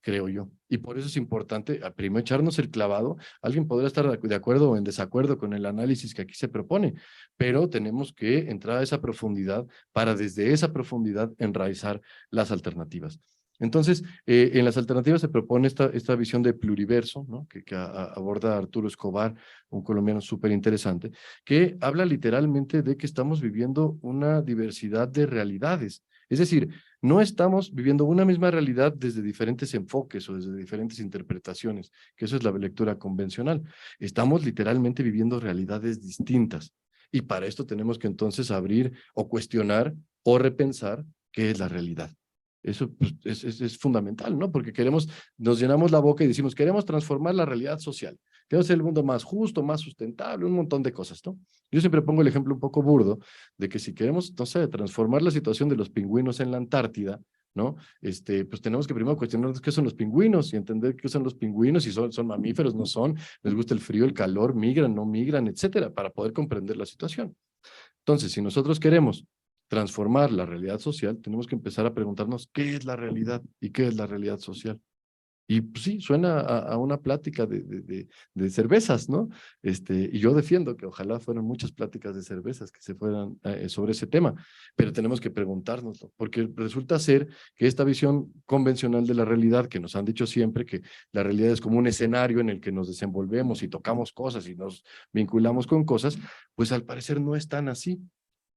creo yo. Y por eso es importante, primero echarnos el clavado. Alguien podrá estar de acuerdo o en desacuerdo con el análisis que aquí se propone, pero tenemos que entrar a esa profundidad para desde esa profundidad enraizar las alternativas. Entonces, en las alternativas se propone esta visión de pluriverso, ¿no? que aborda Arturo Escobar, un colombiano súper interesante, que habla literalmente de que estamos viviendo una diversidad de realidades. Es decir, no estamos viviendo una misma realidad desde diferentes enfoques o desde diferentes interpretaciones, que eso es la lectura convencional. Estamos literalmente viviendo realidades distintas. Y para esto tenemos que entonces abrir o cuestionar o repensar qué es la realidad. Eso pues, es fundamental, ¿no? Porque nos llenamos la boca y decimos, queremos transformar la realidad social, queremos hacer el mundo más justo, más sustentable, un montón de cosas, ¿no? Yo siempre pongo el ejemplo un poco burdo de que si queremos, no sé, transformar la situación de los pingüinos en la Antártida, ¿no? Pues tenemos que primero cuestionarnos qué son los pingüinos y entender qué son los pingüinos, si son mamíferos, no son, les gusta el frío, el calor, migran, no migran, etcétera, para poder comprender la situación. Entonces, si nosotros queremos transformar la realidad social, tenemos que empezar a preguntarnos qué es la realidad y qué es la realidad social. Y pues, sí, suena a una plática de cervezas, ¿no? Y yo defiendo que ojalá fueran muchas pláticas de cervezas que se fueran sobre ese tema, pero tenemos que preguntárnoslo, porque resulta ser que esta visión convencional de la realidad, que nos han dicho siempre que la realidad es como un escenario en el que nos desenvolvemos y tocamos cosas y nos vinculamos con cosas, pues al parecer no es tan así.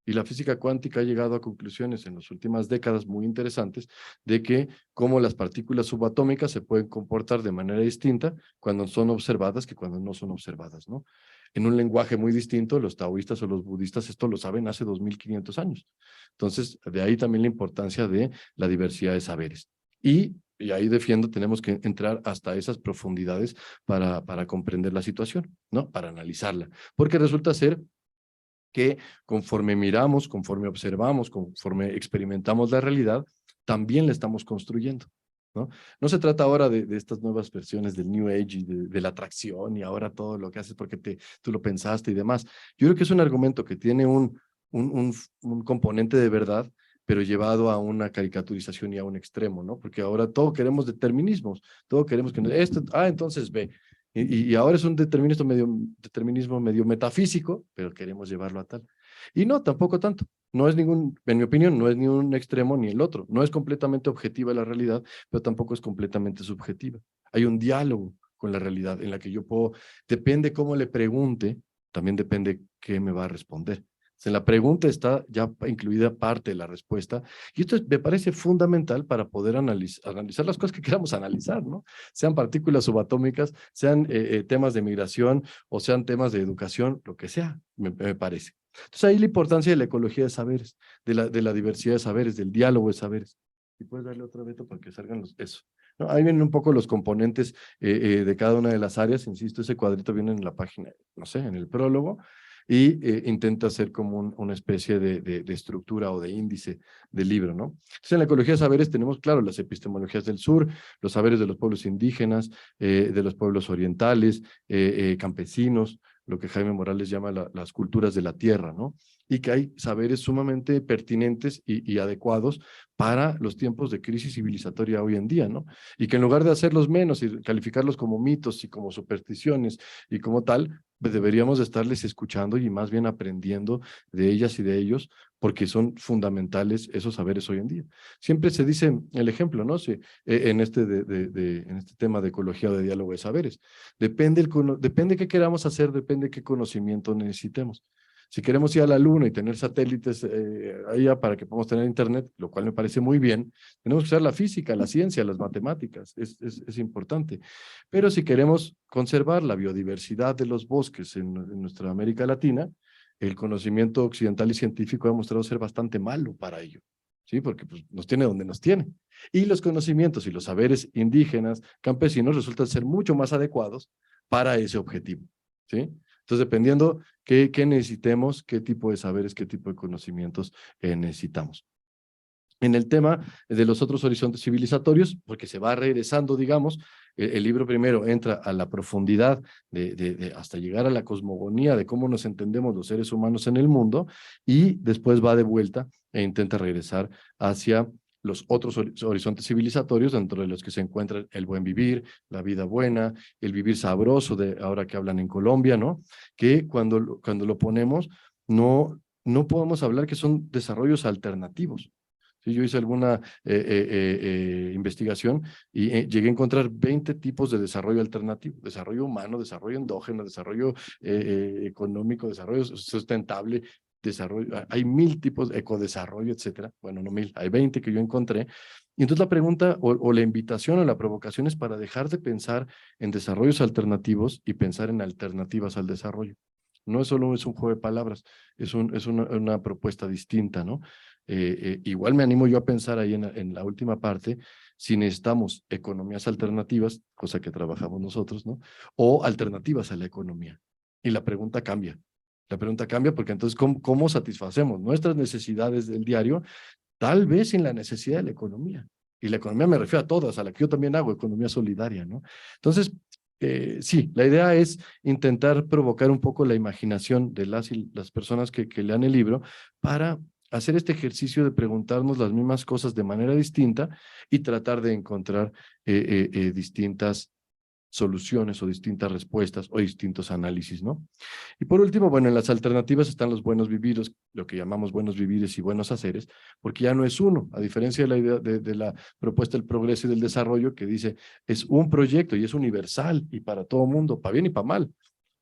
Y la física cuántica ha llegado a conclusiones en las últimas décadas muy interesantes de que cómo las partículas subatómicas se pueden comportar de manera distinta cuando son observadas que cuando no son observadas, ¿no? En un lenguaje muy distinto, los taoístas o los budistas esto lo saben hace 2500 años. Entonces, de ahí también la importancia de la diversidad de saberes. Y y ahí defiendo, tenemos que entrar hasta esas profundidades para comprender la situación, ¿no? Para analizarla. Porque resulta ser que conforme miramos, conforme observamos, conforme experimentamos la realidad, también la estamos construyendo, ¿no? No se trata ahora de estas nuevas versiones del New Age y de la atracción y ahora todo lo que haces porque tú lo pensaste y demás. Yo creo que es un argumento que tiene un componente de verdad, pero llevado a una caricaturización y a un extremo, ¿no? Porque ahora todo queremos determinismos, todo queremos que esto, entonces ve. Y ahora es un determinismo medio metafísico, pero queremos llevarlo a tal. Y no, tampoco tanto. No es en mi opinión, no es ni un extremo ni el otro. No es completamente objetiva la realidad, pero tampoco es completamente subjetiva. Hay un diálogo con la realidad en la que yo puedo, depende cómo le pregunte, también depende qué me va a responder. En la pregunta está ya incluida parte de la respuesta, y esto me parece fundamental para poder analizar las cosas que queramos analizar, ¿no? Sean partículas subatómicas, sean temas de migración o sean temas de educación, lo que sea, me parece. Entonces ahí la importancia de la ecología de saberes, de la diversidad de saberes, del diálogo de saberes. Y puedes darle otra vez para que salgan eso. ¿No? Ahí vienen un poco los componentes de cada una de las áreas, insisto, ese cuadrito viene en la página, no sé, en el prólogo, y intenta hacer como una especie de estructura o de índice del libro, ¿no? Entonces, en la ecología de saberes tenemos, claro, las epistemologías del sur, los saberes de los pueblos indígenas, de los pueblos orientales, campesinos, lo que Jaime Morales llama las culturas de la tierra, ¿no? Y que hay saberes sumamente pertinentes y adecuados para los tiempos de crisis civilizatoria hoy en día, ¿no? Y que en lugar de hacerlos menos y calificarlos como mitos y como supersticiones y como tal, pues deberíamos estarles escuchando y más bien aprendiendo de ellas y de ellos, porque son fundamentales esos saberes hoy en día. Siempre se dice el ejemplo, ¿no? En este tema de ecología o de diálogo de saberes. Depende qué queramos hacer, depende qué conocimiento necesitemos. Si queremos ir a la luna y tener satélites allá para que podamos tener internet, lo cual me parece muy bien, tenemos que usar la física, la ciencia, las matemáticas, es importante. Pero si queremos conservar la biodiversidad de los bosques en nuestra América Latina, el conocimiento occidental y científico ha demostrado ser bastante malo para ello, ¿sí? Porque pues, nos tiene donde nos tiene. Y los conocimientos y los saberes indígenas, campesinos, resultan ser mucho más adecuados para ese objetivo, ¿sí? Entonces, dependiendo qué necesitemos, qué tipo de saberes, qué tipo de conocimientos necesitamos. En el tema de los otros horizontes civilizatorios, porque se va regresando, digamos, el libro primero entra a la profundidad hasta llegar a la cosmogonía de cómo nos entendemos los seres humanos en el mundo, y después va de vuelta e intenta regresar hacia los otros horizontes civilizatorios, dentro de los que se encuentra el buen vivir, la vida buena, el vivir sabroso, ahora que hablan en Colombia, ¿no? Que cuando lo ponemos, no podemos hablar que son desarrollos alternativos. Sí, yo hice alguna investigación y llegué a encontrar 20 tipos de desarrollo alternativo: desarrollo humano, desarrollo endógeno, desarrollo económico, desarrollo sustentable, hay 1000 tipos, ecodesarrollo, etcétera. Bueno, no 1000, hay 20 que yo encontré. Y entonces la pregunta o la invitación o la provocación es para dejar de pensar en desarrollos alternativos y pensar en alternativas al desarrollo. No es solo un juego de palabras, es una propuesta distinta, ¿no? Igual me animo yo a pensar ahí en la última parte, si necesitamos economías alternativas, cosa que trabajamos nosotros, ¿no? O alternativas a la economía. Y la pregunta cambia. La pregunta cambia porque entonces, ¿cómo satisfacemos nuestras necesidades del diario? Tal vez sin la necesidad de la economía. Y la economía me refiero a todas, a la que yo también hago, economía solidaria, ¿no? Entonces, sí, la idea es intentar provocar un poco la imaginación de las personas que lean el libro para hacer este ejercicio de preguntarnos las mismas cosas de manera distinta y tratar de encontrar distintas soluciones o distintas respuestas o distintos análisis, ¿no? Y por último, bueno, en las alternativas están los buenos vivires, lo que llamamos buenos vivires y buenos haceres, porque ya no es uno, a diferencia de la idea de la propuesta del progreso y del desarrollo, que dice, es un proyecto y es universal y para todo mundo, para bien y para mal,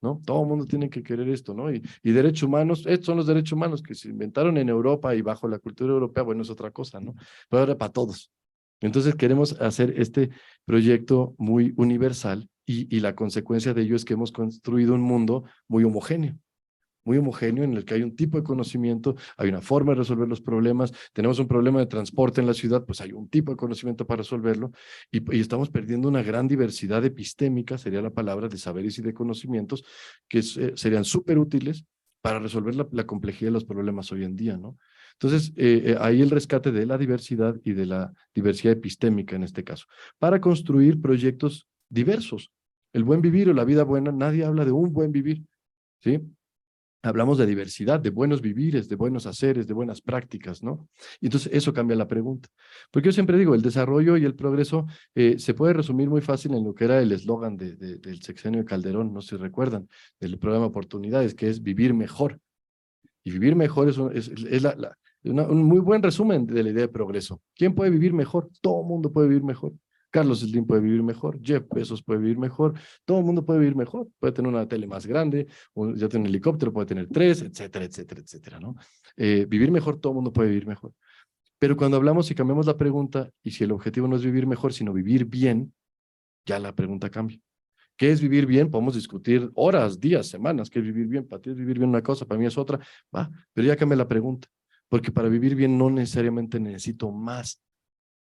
¿no? Todo mundo tiene que querer esto, ¿no? Y derechos humanos, estos son los derechos humanos que se inventaron en Europa y bajo la cultura europea, bueno, es otra cosa, ¿no? Pero ahora para todos. Entonces queremos hacer este proyecto muy universal y la consecuencia de ello es que hemos construido un mundo muy homogéneo. muy homogéneo en el que hay un tipo de conocimiento, hay una forma de resolver los problemas, tenemos un problema de transporte en la ciudad, pues hay un tipo de conocimiento para resolverlo, y estamos perdiendo una gran diversidad epistémica, sería la palabra, de saberes y de conocimientos que serían súper útiles para resolver la complejidad de los problemas hoy en día, ¿no? Entonces, ahí el rescate de la diversidad y de la diversidad epistémica en este caso, para construir proyectos diversos. El buen vivir o la vida buena, nadie habla de un buen vivir, ¿sí? Hablamos de diversidad, de buenos vivires, de buenos haceres, de buenas prácticas, ¿no? Y entonces eso cambia la pregunta. Porque yo siempre digo, el desarrollo y el progreso se puede resumir muy fácil en lo que era el eslogan del sexenio de Calderón, no sé si recuerdan, del programa Oportunidades, que es vivir mejor. Y vivir mejor es un muy buen resumen de la idea de progreso. ¿Quién puede vivir mejor? Todo el mundo puede vivir mejor. Carlos Slim puede vivir mejor, Jeff Bezos puede vivir mejor, todo el mundo puede vivir mejor, puede tener una tele más grande, ya tiene un helicóptero, puede tener 3, etcétera, etcétera, etcétera, ¿no? Vivir mejor, todo el mundo puede vivir mejor. Pero cuando hablamos y cambiamos la pregunta, y si el objetivo no es vivir mejor, sino vivir bien, ya la pregunta cambia. ¿Qué es vivir bien? Podemos discutir horas, días, semanas. ¿Qué es vivir bien? Para ti es vivir bien una cosa, para mí es otra. Va, pero ya cambia la pregunta. Porque para vivir bien no necesariamente necesito más.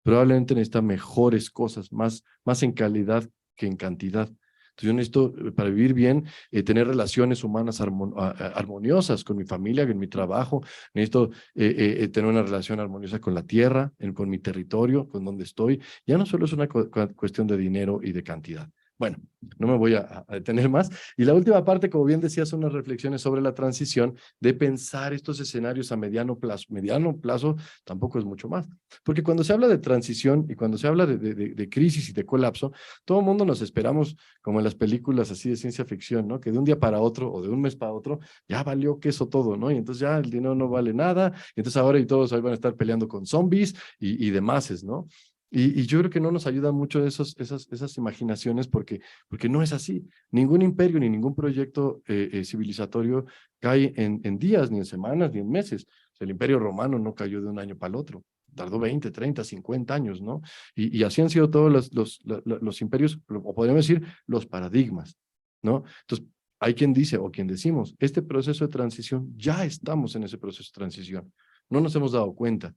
Probablemente necesita mejores cosas, más en calidad que en cantidad. Entonces yo necesito, para vivir bien, tener relaciones humanas armoniosas con mi familia, con mi trabajo. Necesito tener una relación armoniosa con la tierra, con mi territorio, con donde estoy. Ya no solo es una cuestión de dinero y de cantidad. Bueno, no me voy a detener más. Y la última parte, como bien decía, son unas reflexiones sobre la transición, de pensar estos escenarios a mediano plazo. Mediano plazo tampoco es mucho más. Porque cuando se habla de transición y cuando se habla de crisis y de colapso, todo el mundo nos esperamos, como en las películas así de ciencia ficción, ¿no? Que de un día para otro o de un mes para otro, ya valió queso todo, ¿no? Y entonces ya el dinero no vale nada, y entonces ahora y todos ahí van a estar peleando con zombies y demás, ¿no? Y yo creo que no nos ayudan mucho esas imaginaciones porque no es así. Ningún imperio ni ningún proyecto civilizatorio cae en días, ni en semanas, ni en meses. O sea, el imperio romano no cayó de un año para el otro. Tardó 20, 30, 50 años, ¿no? Y así han sido todos los imperios, o podríamos decir, los paradigmas, ¿no? Entonces, hay quien dice, o quien decimos, este proceso de transición, ya estamos en ese proceso de transición. No nos hemos dado cuenta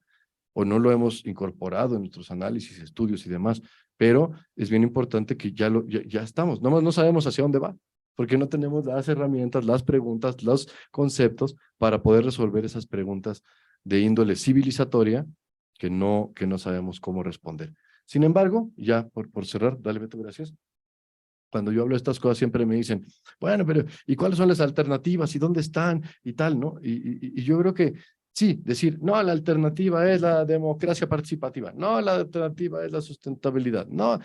o no lo hemos incorporado en nuestros análisis, estudios y demás, pero es bien importante que ya estamos, no sabemos hacia dónde va, porque no tenemos las herramientas, las preguntas, los conceptos para poder resolver esas preguntas de índole civilizatoria que no sabemos cómo responder. Sin embargo, ya por cerrar, dale Beto, gracias. Cuando yo hablo de estas cosas siempre me dicen, bueno, pero ¿y cuáles son las alternativas? ¿Y dónde están? Y tal, ¿no? Y yo creo que sí, decir, no, la alternativa es la democracia participativa, no, la alternativa es la sustentabilidad, no,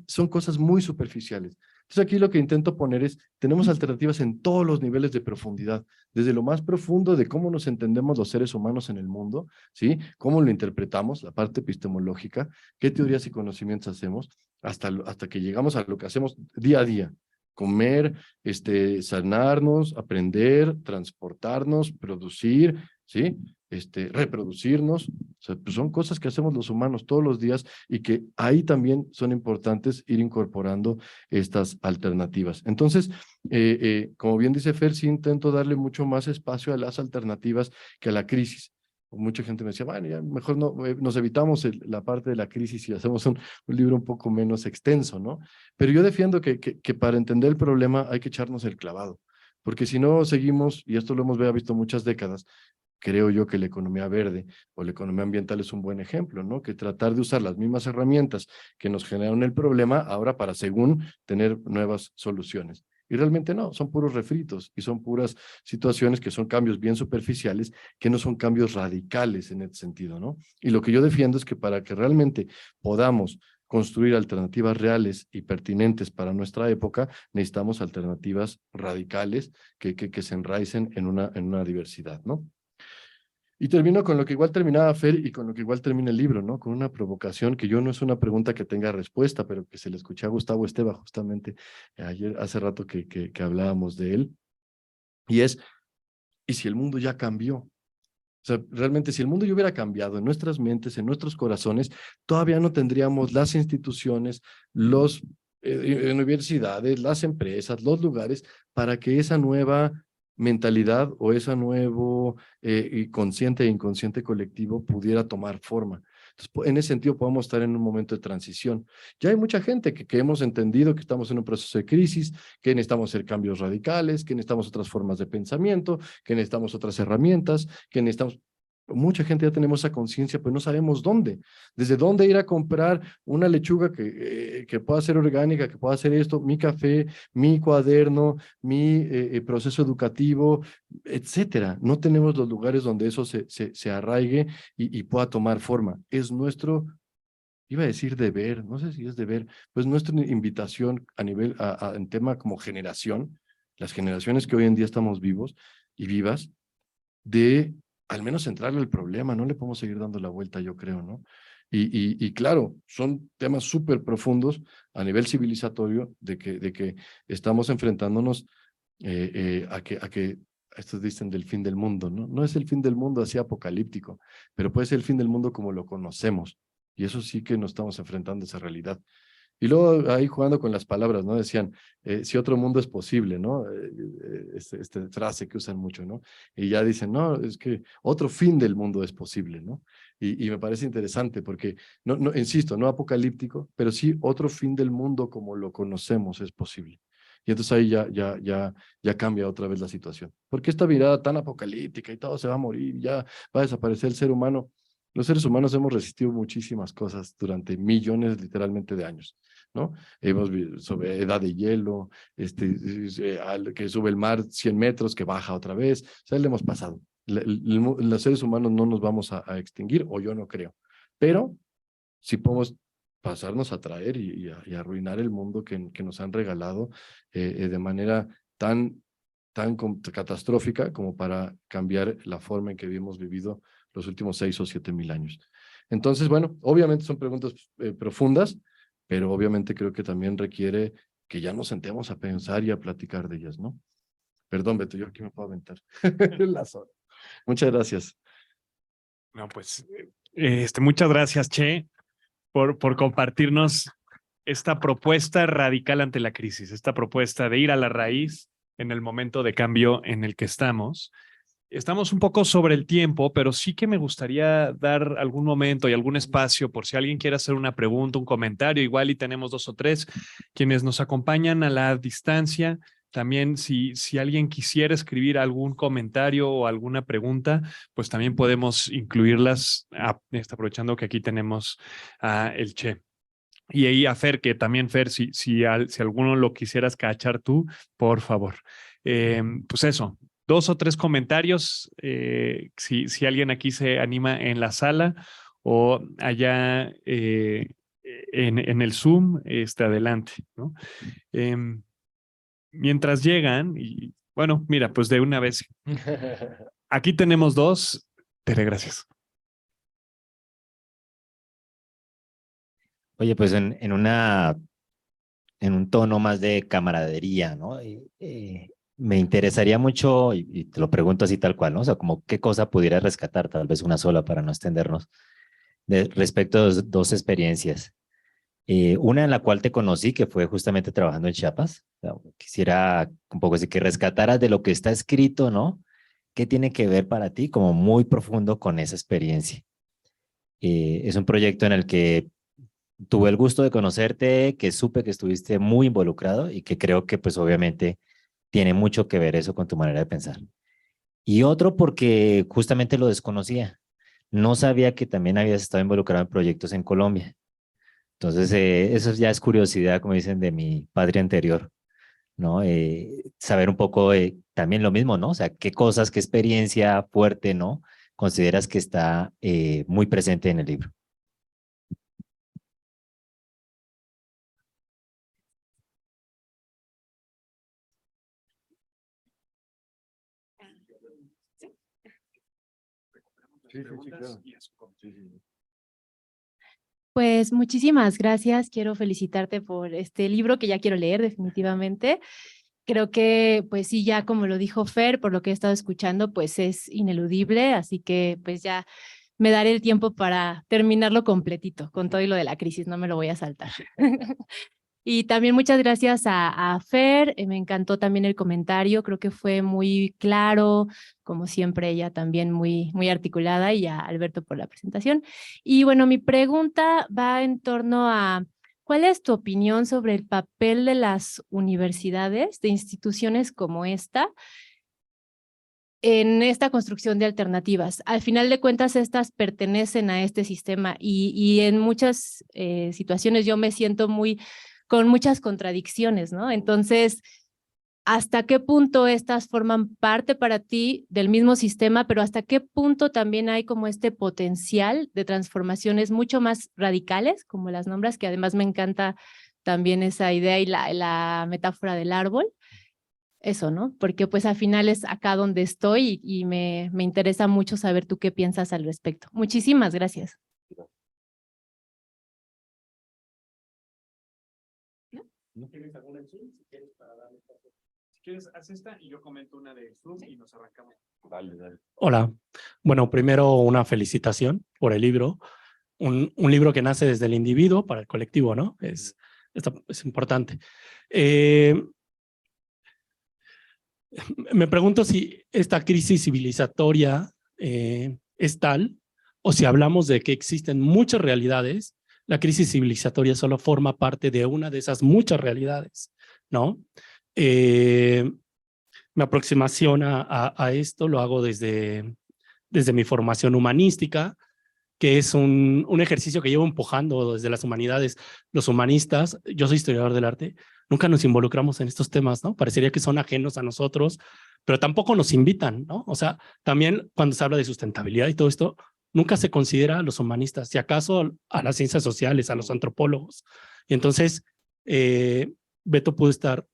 son cosas muy superficiales. Entonces aquí lo que intento poner es, tenemos alternativas en todos los niveles de profundidad, desde lo más profundo de cómo nos entendemos los seres humanos en el mundo, ¿sí? Cómo lo interpretamos, la parte epistemológica, qué teorías y conocimientos hacemos, hasta que llegamos a lo que hacemos día a día, comer, sanarnos, aprender, transportarnos, producir, ¿sí? Reproducirnos, o sea, pues son cosas que hacemos los humanos todos los días y que ahí también son importantes ir incorporando estas alternativas. Entonces, como bien dice Fer, sí intento darle mucho más espacio a las alternativas que a la crisis. Mucha gente me decía, bueno, ya mejor no, nos evitamos la parte de la crisis y hacemos un libro un poco menos extenso, ¿no? Pero yo defiendo que para entender el problema hay que echarnos el clavado, porque si no seguimos, y esto lo hemos visto muchas décadas, creo yo que la economía verde o la economía ambiental es un buen ejemplo, ¿no? Que tratar de usar las mismas herramientas que nos generaron el problema ahora para, según, tener nuevas soluciones. Y realmente no, son puros refritos y son puras situaciones que son cambios bien superficiales, que no son cambios radicales en ese sentido, ¿no? Y lo que yo defiendo es que para que realmente podamos construir alternativas reales y pertinentes para nuestra época, necesitamos alternativas radicales que se enraicen en una diversidad, ¿no? Y termino con lo que igual terminaba Fer y con lo que igual termina el libro, ¿no? Con una provocación que yo no es una pregunta que tenga respuesta, pero que se le escuché a Gustavo Esteva justamente ayer, hace rato que hablábamos de él. Y es, ¿y si el mundo ya cambió? O sea, realmente si el mundo ya hubiera cambiado en nuestras mentes, en nuestros corazones, todavía no tendríamos las instituciones, los universidades, las empresas, los lugares para que esa nueva mentalidad o ese nuevo y consciente e inconsciente colectivo pudiera tomar forma. Entonces, en ese sentido, podemos estar en un momento de transición. Ya hay mucha gente que hemos entendido que estamos en un proceso de crisis, que necesitamos hacer cambios radicales, que necesitamos otras formas de pensamiento, que necesitamos otras herramientas, que necesitamos... Mucha gente ya tenemos esa conciencia, pero no sabemos dónde. Desde dónde ir a comprar una lechuga que pueda ser orgánica, que pueda ser esto, mi café, mi cuaderno, mi proceso educativo, etcétera. No tenemos los lugares donde eso se arraigue y pueda tomar forma. Es nuestro, iba a decir deber, no sé si es deber, pues nuestra invitación a nivel, en tema como generación, las generaciones que hoy en día estamos vivos y vivas, de al menos centrarle el problema, no le podemos seguir dando la vuelta, yo creo, ¿no? Y claro, son temas súper profundos a nivel civilizatorio de que estamos enfrentándonos a que estos dicen del fin del mundo, ¿no? No es el fin del mundo así apocalíptico, pero puede ser el fin del mundo como lo conocemos. Y eso sí que nos estamos enfrentando a esa realidad. Y luego ahí jugando con las palabras, ¿no? Decían, si otro mundo es posible, ¿no? Esta frase que usan mucho, ¿no? Y ya dicen, no, es que otro fin del mundo es posible, ¿no? Y me parece interesante porque, no, insisto, no apocalíptico, pero sí otro fin del mundo como lo conocemos es posible. Y entonces ahí ya cambia otra vez la situación. Porque esta mirada tan apocalíptica y todo se va a morir, ya va a desaparecer el ser humano. Los seres humanos hemos resistido muchísimas cosas durante millones literalmente de años, ¿no? Hemos visto sobre edad de hielo, que sube el mar 100 metros, que baja otra vez, o sea, le hemos pasado. Los seres humanos no nos vamos a extinguir, o yo no creo, pero sí podemos pasarnos a traer y arruinar el mundo que nos han regalado de manera tan catastrófica como para cambiar la forma en que hemos vivido los últimos 6 o 7 mil años. Entonces, bueno, obviamente son preguntas profundas, pero obviamente creo que también requiere que ya nos sentemos a pensar y a platicar de ellas, ¿no? Perdón, Beto, yo aquí me puedo aventar. Muchas gracias. No, pues, muchas gracias, Che, por compartirnos esta propuesta radical ante la crisis, esta propuesta de ir a la raíz en el momento de cambio en el que estamos. Estamos un poco sobre el tiempo, pero sí que me gustaría dar algún momento y algún espacio por si alguien quiere hacer una pregunta, un comentario, igual y tenemos 2 o 3 quienes nos acompañan a la distancia. También si alguien quisiera escribir algún comentario o alguna pregunta, pues también podemos incluirlas, aprovechando que aquí tenemos a el Che. Y ahí a Fer, que también Fer, si alguno lo quisieras cachar tú, por favor. Pues eso, 2 o 3 comentarios, si alguien aquí se anima en la sala o allá en el Zoom, adelante, ¿no? Mientras llegan, y bueno, mira, pues de una vez, aquí tenemos 2, Tere, gracias. Oye, pues en un tono más de camaradería, ¿no? Me interesaría mucho, y te lo pregunto así tal cual, ¿no? O sea, como qué cosa pudiera rescatar, tal vez una sola para no extendernos, respecto a dos experiencias. Una en la cual te conocí, que fue justamente trabajando en Chiapas. O sea, quisiera un poco así que rescataras de lo que está escrito, ¿no? ¿Qué tiene que ver para ti como muy profundo con esa experiencia? Es un proyecto en el que tuve el gusto de conocerte, que supe que estuviste muy involucrado y que creo que pues obviamente tiene mucho que ver eso con tu manera de pensar. Y otro porque justamente lo desconocía. No sabía que también habías estado involucrado en proyectos en Colombia. Entonces, eso ya es curiosidad, como dicen, de mi padre anterior, ¿no? Saber un poco también lo mismo, ¿no? O sea, qué cosas, qué experiencia fuerte, ¿no? Consideras que está muy presente en el libro. Sí, claro. Pues muchísimas gracias. Quiero felicitarte por este libro que ya quiero leer definitivamente. Creo que, pues sí, ya como lo dijo Fer, por lo que he estado escuchando, pues es ineludible, así que pues ya me daré el tiempo para terminarlo completito, con todo y lo de la crisis, no me lo voy a saltar. Y también muchas gracias a Fer, me encantó también el comentario, creo que fue muy claro, como siempre ella también muy articulada, y a Alberto por la presentación. Y bueno, mi pregunta va en torno a, ¿cuál es tu opinión sobre el papel de las universidades, de instituciones como esta, en esta construcción de alternativas? Al final de cuentas, estas pertenecen a este sistema y en muchas situaciones yo me siento con muchas contradicciones, ¿no? Entonces, ¿hasta qué punto estas forman parte para ti del mismo sistema, pero hasta qué punto también hay como este potencial de transformaciones mucho más radicales, como las nombras, que además me encanta también esa idea y la metáfora del árbol? Eso, ¿no? Porque pues al final es acá donde estoy y me interesa mucho saber tú qué piensas al respecto. Muchísimas gracias. ¿No tienes alguna en Zoom? Si quieres, para darle paso. Si quieres, haz esta y yo comento una de Zoom y nos arrancamos. Dale, dale. Hola. Bueno, primero una felicitación por el libro. Un libro que nace desde el individuo para el colectivo, ¿no? Es importante. Me pregunto si esta crisis civilizatoria es tal, o si hablamos de que existen muchas realidades, la crisis civilizatoria solo forma parte de una de esas muchas realidades, ¿no? Mi aproximación a esto lo hago desde mi formación humanística, que es un ejercicio que llevo empujando desde las humanidades. Los humanistas, yo soy historiador del arte, nunca nos involucramos en estos temas, ¿no? Parecería que son ajenos a nosotros, pero tampoco nos invitan, ¿no? O sea, también cuando se habla de sustentabilidad y todo esto, nunca se considera a los humanistas, si acaso a las ciencias sociales, a los antropólogos. Y entonces, Beto pudo estar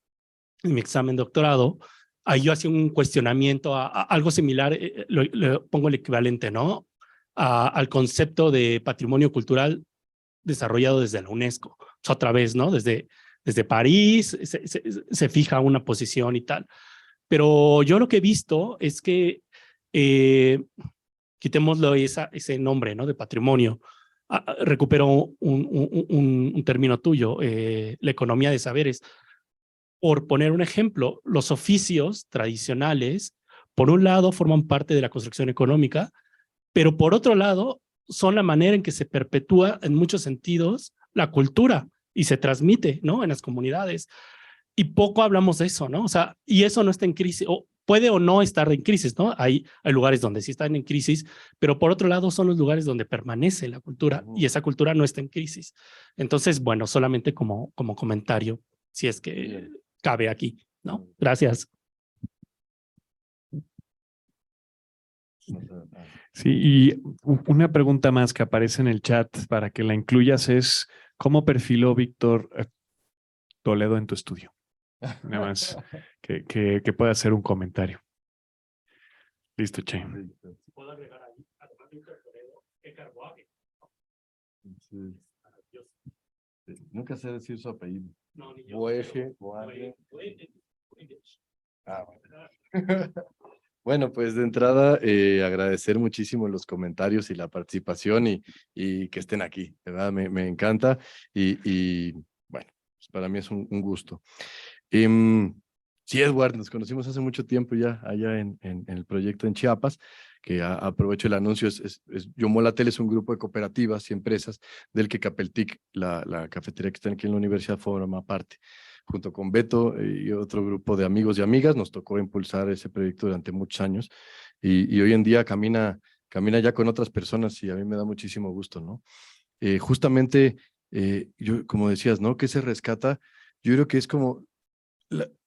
en mi examen de doctorado, ahí yo hacía un cuestionamiento a algo similar, le pongo el equivalente, ¿no? Al concepto de patrimonio cultural desarrollado desde la UNESCO. O sea, otra vez, ¿no? Desde París se fija una posición y tal. Pero yo lo que he visto es que, quitémoslo ese nombre, ¿no? De patrimonio. Recupero un término tuyo, la economía de saberes. Por poner un ejemplo, los oficios tradicionales, por un lado, forman parte de la construcción económica, pero por otro lado, son la manera en que se perpetúa en muchos sentidos la cultura y se transmite, ¿no? En las comunidades. Y poco hablamos de eso, ¿no? O sea, y eso no está en crisis, o puede o no estar en crisis, ¿no? Hay lugares donde sí están en crisis, pero por otro lado son los lugares donde permanece la cultura y esa cultura no está en crisis. Entonces, bueno, solamente como comentario, si es que cabe aquí, ¿no? Gracias. Sí, y una pregunta más que aparece en el chat para que la incluyas es, ¿cómo perfiló Víctor Toledo en tu estudio? Nada más que pueda hacer un comentario. Listo, Che. ¿Puedo agregar ahí, además de Víctor Toledo, Edgar Boage? Sí. Nunca sé decir su apellido. No, ni yo. Boege. Ah, bueno. Bueno, pues de entrada agradecer muchísimo los comentarios y la participación y que estén aquí, ¿verdad? Me encanta y bueno, pues para mí es un gusto. Sí, Edward, nos conocimos hace mucho tiempo ya allá en el proyecto en Chiapas, que aprovecho el anuncio, Yomolatel es un grupo de cooperativas y empresas del que Capeltic, la cafetería que está aquí en la universidad, forma parte. Junto con Beto y otro grupo de amigos y amigas, nos tocó impulsar ese proyecto durante muchos años y hoy en día camina ya con otras personas y a mí me da muchísimo gusto, ¿no? Justamente, yo, como decías, ¿no? ¿Qué se rescata? Yo creo que es como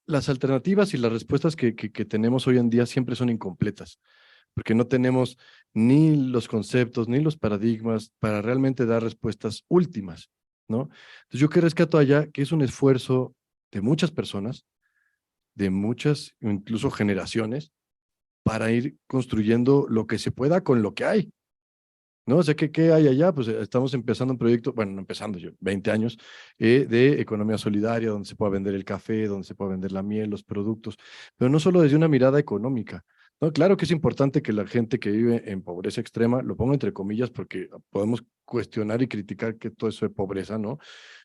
las alternativas y las respuestas que tenemos hoy en día siempre son incompletas, porque no tenemos ni los conceptos ni los paradigmas para realmente dar respuestas últimas, ¿no? Entonces, yo que rescato allá que es un esfuerzo de muchas personas, de muchas, incluso generaciones, para ir construyendo lo que se pueda con lo que hay. ¿No? O sea, ¿qué hay allá? Pues estamos empezando un proyecto, bueno, no empezando yo, 20 años, de economía solidaria, donde se pueda vender el café, donde se pueda vender la miel, los productos, pero no solo desde una mirada económica, ¿no? Claro que es importante que la gente que vive en pobreza extrema, lo pongo entre comillas porque podemos cuestionar y criticar que todo eso es pobreza, ¿no?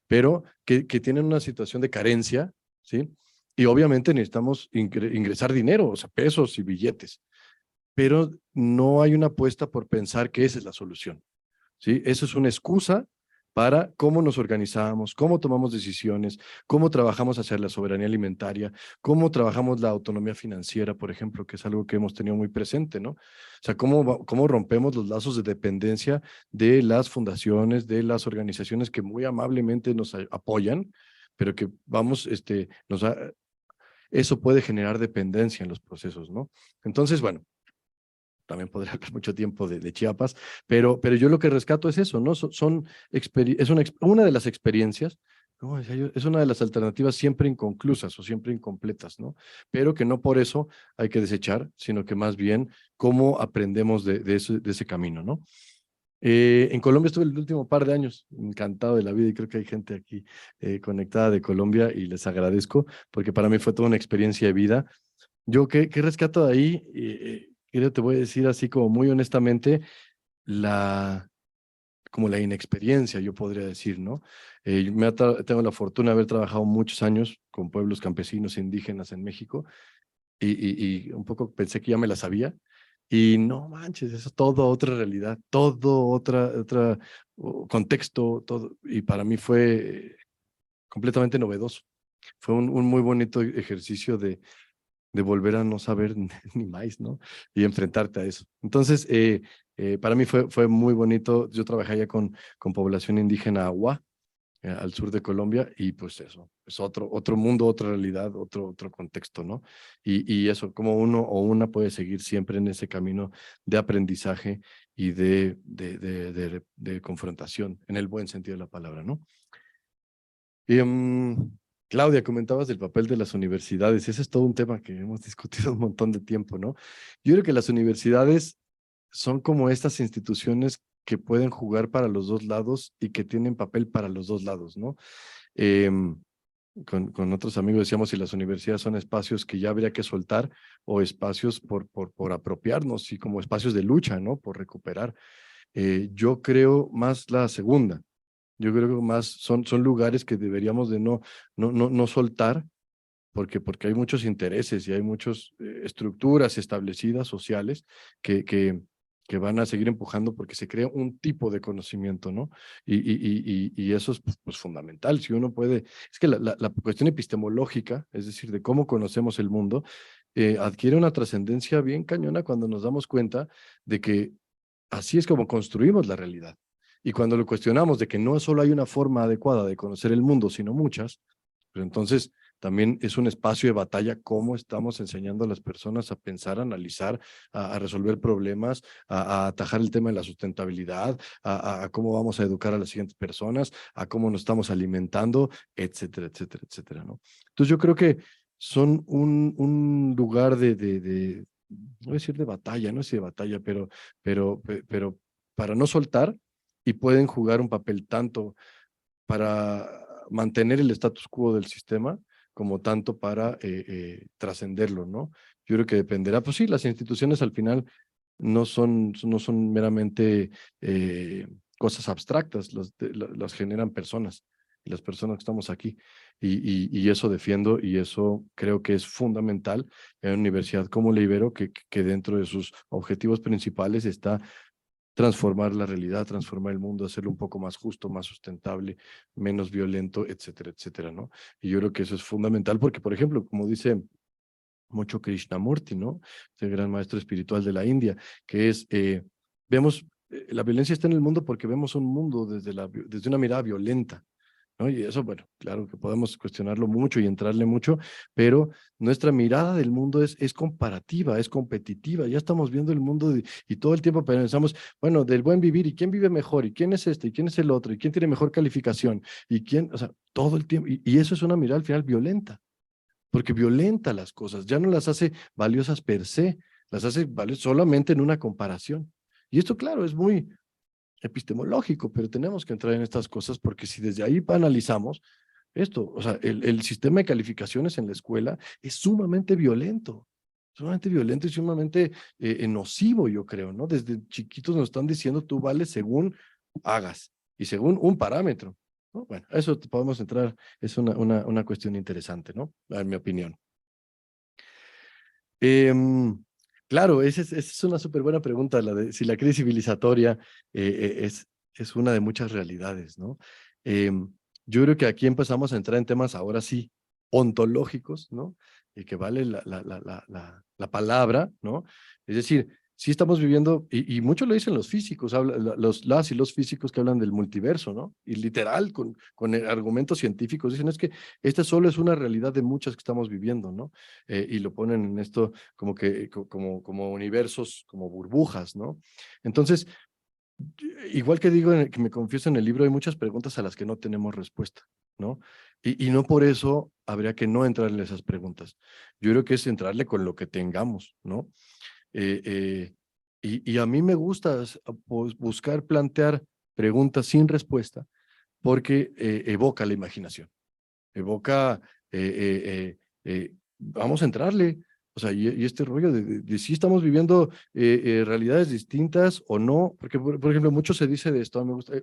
pero que tienen una situación de carencia, ¿sí? Y obviamente necesitamos ingresar dinero, o sea, pesos y billetes, pero no hay una apuesta por pensar que esa es la solución, ¿sí? Eso es una excusa para cómo nos organizamos, cómo tomamos decisiones, cómo trabajamos hacia la soberanía alimentaria, cómo trabajamos la autonomía financiera, por ejemplo, que es algo que hemos tenido muy presente, ¿no? O sea, cómo rompemos los lazos de dependencia de las fundaciones, de las organizaciones que muy amablemente nos apoyan, pero que vamos, eso puede generar dependencia en los procesos, ¿no? Entonces, bueno, también podría hablar mucho tiempo de Chiapas, pero yo lo que rescato es eso, ¿no? Es una de las experiencias, ¿cómo decía yo? Es una de las alternativas siempre inconclusas o siempre incompletas, ¿no? Pero que no por eso hay que desechar, sino que más bien cómo aprendemos de ese camino, ¿no? En Colombia estuve el último par de años, encantado de la vida, y creo que hay gente aquí conectada de Colombia y les agradezco, porque para mí fue toda una experiencia de vida. Yo, ¿qué rescato de ahí? Creo, te voy a decir así como muy honestamente, como la inexperiencia, yo podría decir, ¿no? Tengo la fortuna de haber trabajado muchos años con pueblos campesinos e indígenas en México, y un poco pensé que ya me la sabía, y no manches, eso es todo otra realidad, todo otra contexto, todo, y para mí fue completamente novedoso. Fue un muy bonito ejercicio de volver a no saber ni más, ¿no? Y enfrentarte a eso. Entonces, para mí fue muy bonito. Yo trabajé allá con población indígena Agua, al sur de Colombia, y pues eso, es otro mundo, otra realidad, otro contexto, ¿no? Y eso, como uno o una puede seguir siempre en ese camino de aprendizaje y de confrontación, en el buen sentido de la palabra, ¿no? Y, Claudia, comentabas del papel de las universidades. Ese es todo un tema que hemos discutido un montón de tiempo, ¿no? Yo creo que las universidades son como estas instituciones que pueden jugar para los dos lados y que tienen papel para los dos lados, ¿no? Em, con otros amigos decíamos si las universidades son espacios que ya habría que soltar o espacios por apropiarnos y como espacios de lucha, ¿no? Por recuperar. Yo creo más la segunda. Yo creo que más son lugares que deberíamos de no soltar, porque hay muchos intereses y hay muchas estructuras establecidas sociales que van a seguir empujando porque se crea un tipo de conocimiento, ¿no? Y eso es pues, fundamental. Si uno puede, es que la cuestión epistemológica, es decir, de cómo conocemos el mundo, adquiere una trascendencia bien cañona cuando nos damos cuenta de que así es como construimos la realidad. Y cuando lo cuestionamos de que no solo hay una forma adecuada de conocer el mundo, sino muchas, pues entonces también es un espacio de batalla cómo estamos enseñando a las personas a pensar, a analizar, a resolver problemas, a atajar el tema de la sustentabilidad, a cómo vamos a educar a las siguientes personas, a cómo nos estamos alimentando, etcétera, etcétera, etcétera, ¿no? Entonces yo creo que son un lugar no voy a decir de batalla, no es de batalla, pero para no soltar, y pueden jugar un papel tanto para mantener el status quo del sistema como tanto para trascenderlo, ¿no? Yo creo que dependerá, pues sí, las instituciones al final no son meramente cosas abstractas, las generan personas, y las personas que estamos aquí, y eso defiendo, y eso creo que es fundamental en una universidad como la Ibero, que dentro de sus objetivos principales está transformar la realidad, transformar el mundo, hacerlo un poco más justo, más sustentable, menos violento, etcétera, etcétera, ¿no? Y yo creo que eso es fundamental porque, por ejemplo, como dice mucho Krishnamurti, ¿no? Este gran maestro espiritual de la India, que es, la violencia está en el mundo porque vemos un mundo desde una mirada violenta, ¿no? Y eso, bueno, claro que podemos cuestionarlo mucho y entrarle mucho, pero nuestra mirada del mundo es comparativa, es competitiva. Ya estamos viendo el mundo y todo el tiempo pensamos, bueno, del buen vivir, ¿y quién vive mejor? ¿Y quién es este? ¿Y quién es el otro? ¿Y quién tiene mejor calificación? ¿Y quién? O sea, todo el tiempo. Y eso es una mirada al final violenta, porque violenta las cosas, ya no las hace valiosas per se, las hace valiosas solamente en una comparación. Y esto, claro, es muy epistemológico, pero tenemos que entrar en estas cosas porque si desde ahí analizamos esto, o sea, el sistema de calificaciones en la escuela es sumamente violento y sumamente nocivo, yo creo, ¿no? Desde chiquitos nos están diciendo tú vales según hagas y según un parámetro. ¿no? Bueno, eso podemos entrar, es una cuestión interesante, ¿no? En mi opinión. Claro, esa es una súper buena pregunta, la de si la crisis civilizatoria es una de muchas realidades, ¿no? Yo creo que aquí empezamos a entrar en temas ahora sí ontológicos, ¿no? Y que vale la palabra, ¿no? Es decir, sí estamos viviendo, y mucho lo dicen los físicos, las y los físicos que hablan del multiverso, ¿no? Y literal, con argumentos científicos, dicen es que esta solo es una realidad de muchas que estamos viviendo, ¿no? Y lo ponen en esto como que, como universos, como burbujas, ¿no? Entonces, igual que digo, que me confieso en el libro, hay muchas preguntas a las que no tenemos respuesta, ¿no? Y no por eso habría que no entrarle a esas preguntas. Yo creo que es entrarle con lo que tengamos, ¿no? Y a mí me gusta pues, buscar plantear preguntas sin respuesta porque evoca la imaginación, evoca, vamos a entrarle, o sea, y este rollo de si estamos viviendo realidades distintas o no, porque por ejemplo, mucho se dice de esto, me gusta,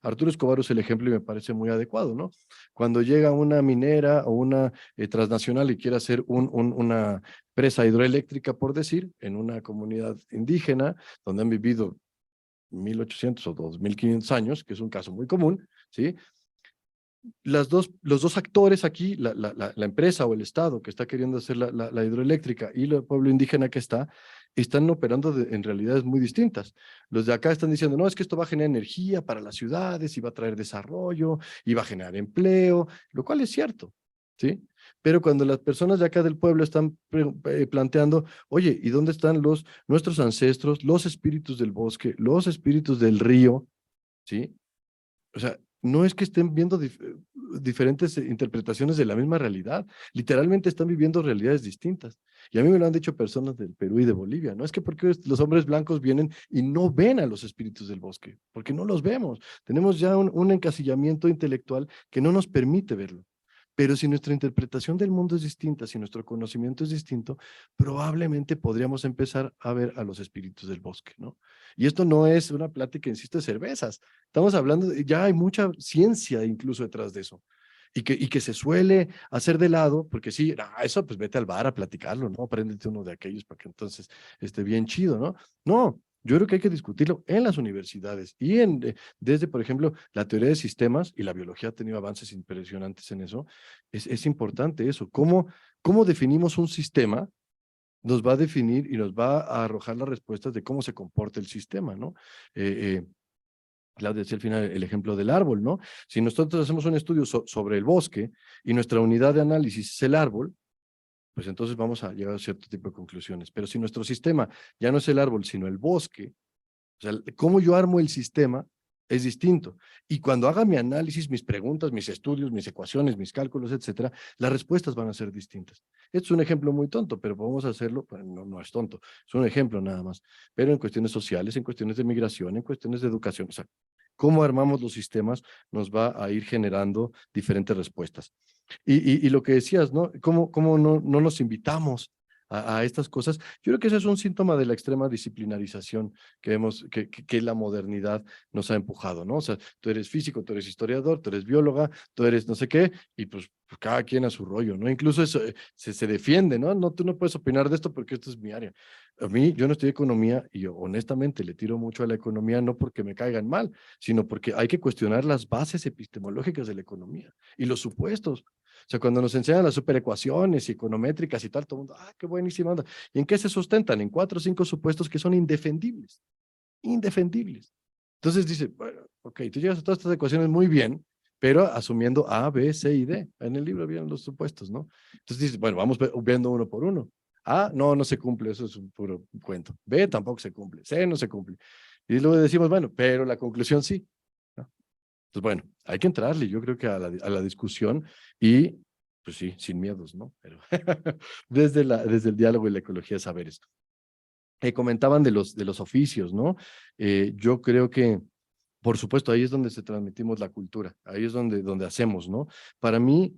Arturo Escobar es el ejemplo y me parece muy adecuado, ¿no? Cuando llega una minera o una transnacional y quiere hacer una presa hidroeléctrica, por decir, en una comunidad indígena, donde han vivido 1800 o 2500 años, que es un caso muy común, ¿sí? Los dos actores aquí, la empresa o el Estado que está queriendo hacer la hidroeléctrica y el pueblo indígena que están operando en realidades muy distintas. Los de acá están diciendo, no, es que esto va a generar energía para las ciudades y va a traer desarrollo y va a generar empleo, lo cual es cierto, ¿sí? Pero cuando las personas de acá del pueblo están planteando, oye, ¿y dónde están nuestros ancestros, los espíritus del bosque, los espíritus del río, ¿sí? O sea, no es que estén viendo diferentes interpretaciones de la misma realidad, literalmente están viviendo realidades distintas. Y a mí me lo han dicho personas del Perú y de Bolivia, ¿no? Es que porque los hombres blancos vienen y no ven a los espíritus del bosque, porque no los vemos. Tenemos ya un encasillamiento intelectual que no nos permite verlo. Pero si nuestra interpretación del mundo es distinta, si nuestro conocimiento es distinto, probablemente podríamos empezar a ver a los espíritus del bosque, ¿no? Y esto no es una plática, insisto, de cervezas. Estamos hablando, ya hay mucha ciencia incluso detrás de eso. Y que se suele hacer de lado, porque sí, eso pues vete al bar a platicarlo, ¿no? Préndete uno de aquellos para que entonces esté bien chido, ¿no? No, yo creo que hay que discutirlo en las universidades y desde, por ejemplo, la teoría de sistemas, y la biología ha tenido avances impresionantes en eso, es importante eso. ¿Cómo definimos un sistema? Nos va a definir y nos va a arrojar las respuestas de cómo se comporta el sistema, ¿no? Claudia decía al final el ejemplo del árbol, ¿no? Si nosotros hacemos un estudio sobre el bosque y nuestra unidad de análisis es el árbol, pues entonces vamos a llegar a cierto tipo de conclusiones. Pero si nuestro sistema ya no es el árbol, sino el bosque, o sea, cómo yo armo el sistema es distinto. Y cuando haga mi análisis, mis preguntas, mis estudios, mis ecuaciones, mis cálculos, etcétera, las respuestas van a ser distintas. Esto es un ejemplo muy tonto, pero podemos hacerlo, pues no es tonto, es un ejemplo nada más. Pero en cuestiones sociales, en cuestiones de migración, en cuestiones de educación, o sea, cómo armamos los sistemas nos va a ir generando diferentes respuestas. Y lo que decías, ¿no? ¿Cómo no nos invitamos a estas cosas? Yo creo que ese es un síntoma de la extrema disciplinarización que la modernidad nos ha empujado, ¿no? O sea, tú eres físico, tú eres historiador, tú eres bióloga, tú eres no sé qué, y pues cada quien a su rollo, ¿no? Incluso eso se defiende, ¿no? No, tú no puedes opinar de esto porque esto es mi área. A mí, yo no estudié economía y yo honestamente le tiro mucho a la economía, no porque me caigan mal, sino porque hay que cuestionar las bases epistemológicas de la economía y los supuestos. O sea, cuando nos enseñan las superecuaciones y econométricas y tal, todo el mundo, qué buenísima onda. ¿Y en qué se sustentan? En 4 o 5 supuestos que son indefendibles. Indefendibles. Entonces dice, bueno, ok, tú llegas a todas estas ecuaciones muy bien, pero asumiendo A, B, C y D. En el libro vienen los supuestos, ¿no? Entonces dices, bueno, vamos viendo uno por uno. A, no se cumple, eso es un puro cuento. B, tampoco se cumple. C, no se cumple. Y luego decimos, bueno, pero la conclusión sí. ¿No? Entonces, bueno, hay que entrarle, yo creo que a la discusión y, pues sí, sin miedos, ¿no? Pero desde el diálogo y la ecología de saberes. Comentaban de los oficios, ¿no? Yo creo que, por supuesto, ahí es donde se transmitimos la cultura, ahí es donde hacemos, ¿no? Para mí,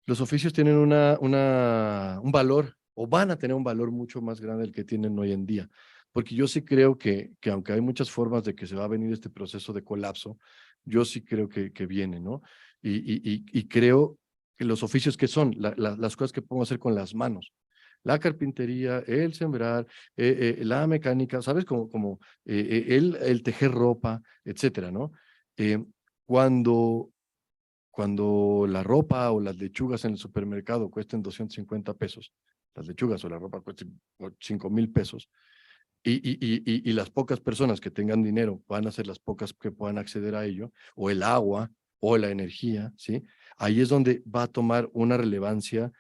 los oficios tienen un valor, o van a tener un valor mucho más grande del que tienen hoy en día, porque yo sí creo que aunque hay muchas formas de que se va a venir este proceso de colapso, yo sí creo que viene, ¿no? Y creo que los oficios que son, las cosas que podemos hacer con las manos, la carpintería, el sembrar, la mecánica, ¿sabes? El tejer ropa, etcétera, ¿no? Eh, cuando, cuando la ropa o las lechugas en el supermercado cuesten 250 pesos, las lechugas o la ropa cuesten 5,000 pesos, y las pocas personas que tengan dinero van a ser las pocas que puedan acceder a ello, o el agua, o la energía, ¿sí? Ahí es donde va a tomar una relevancia,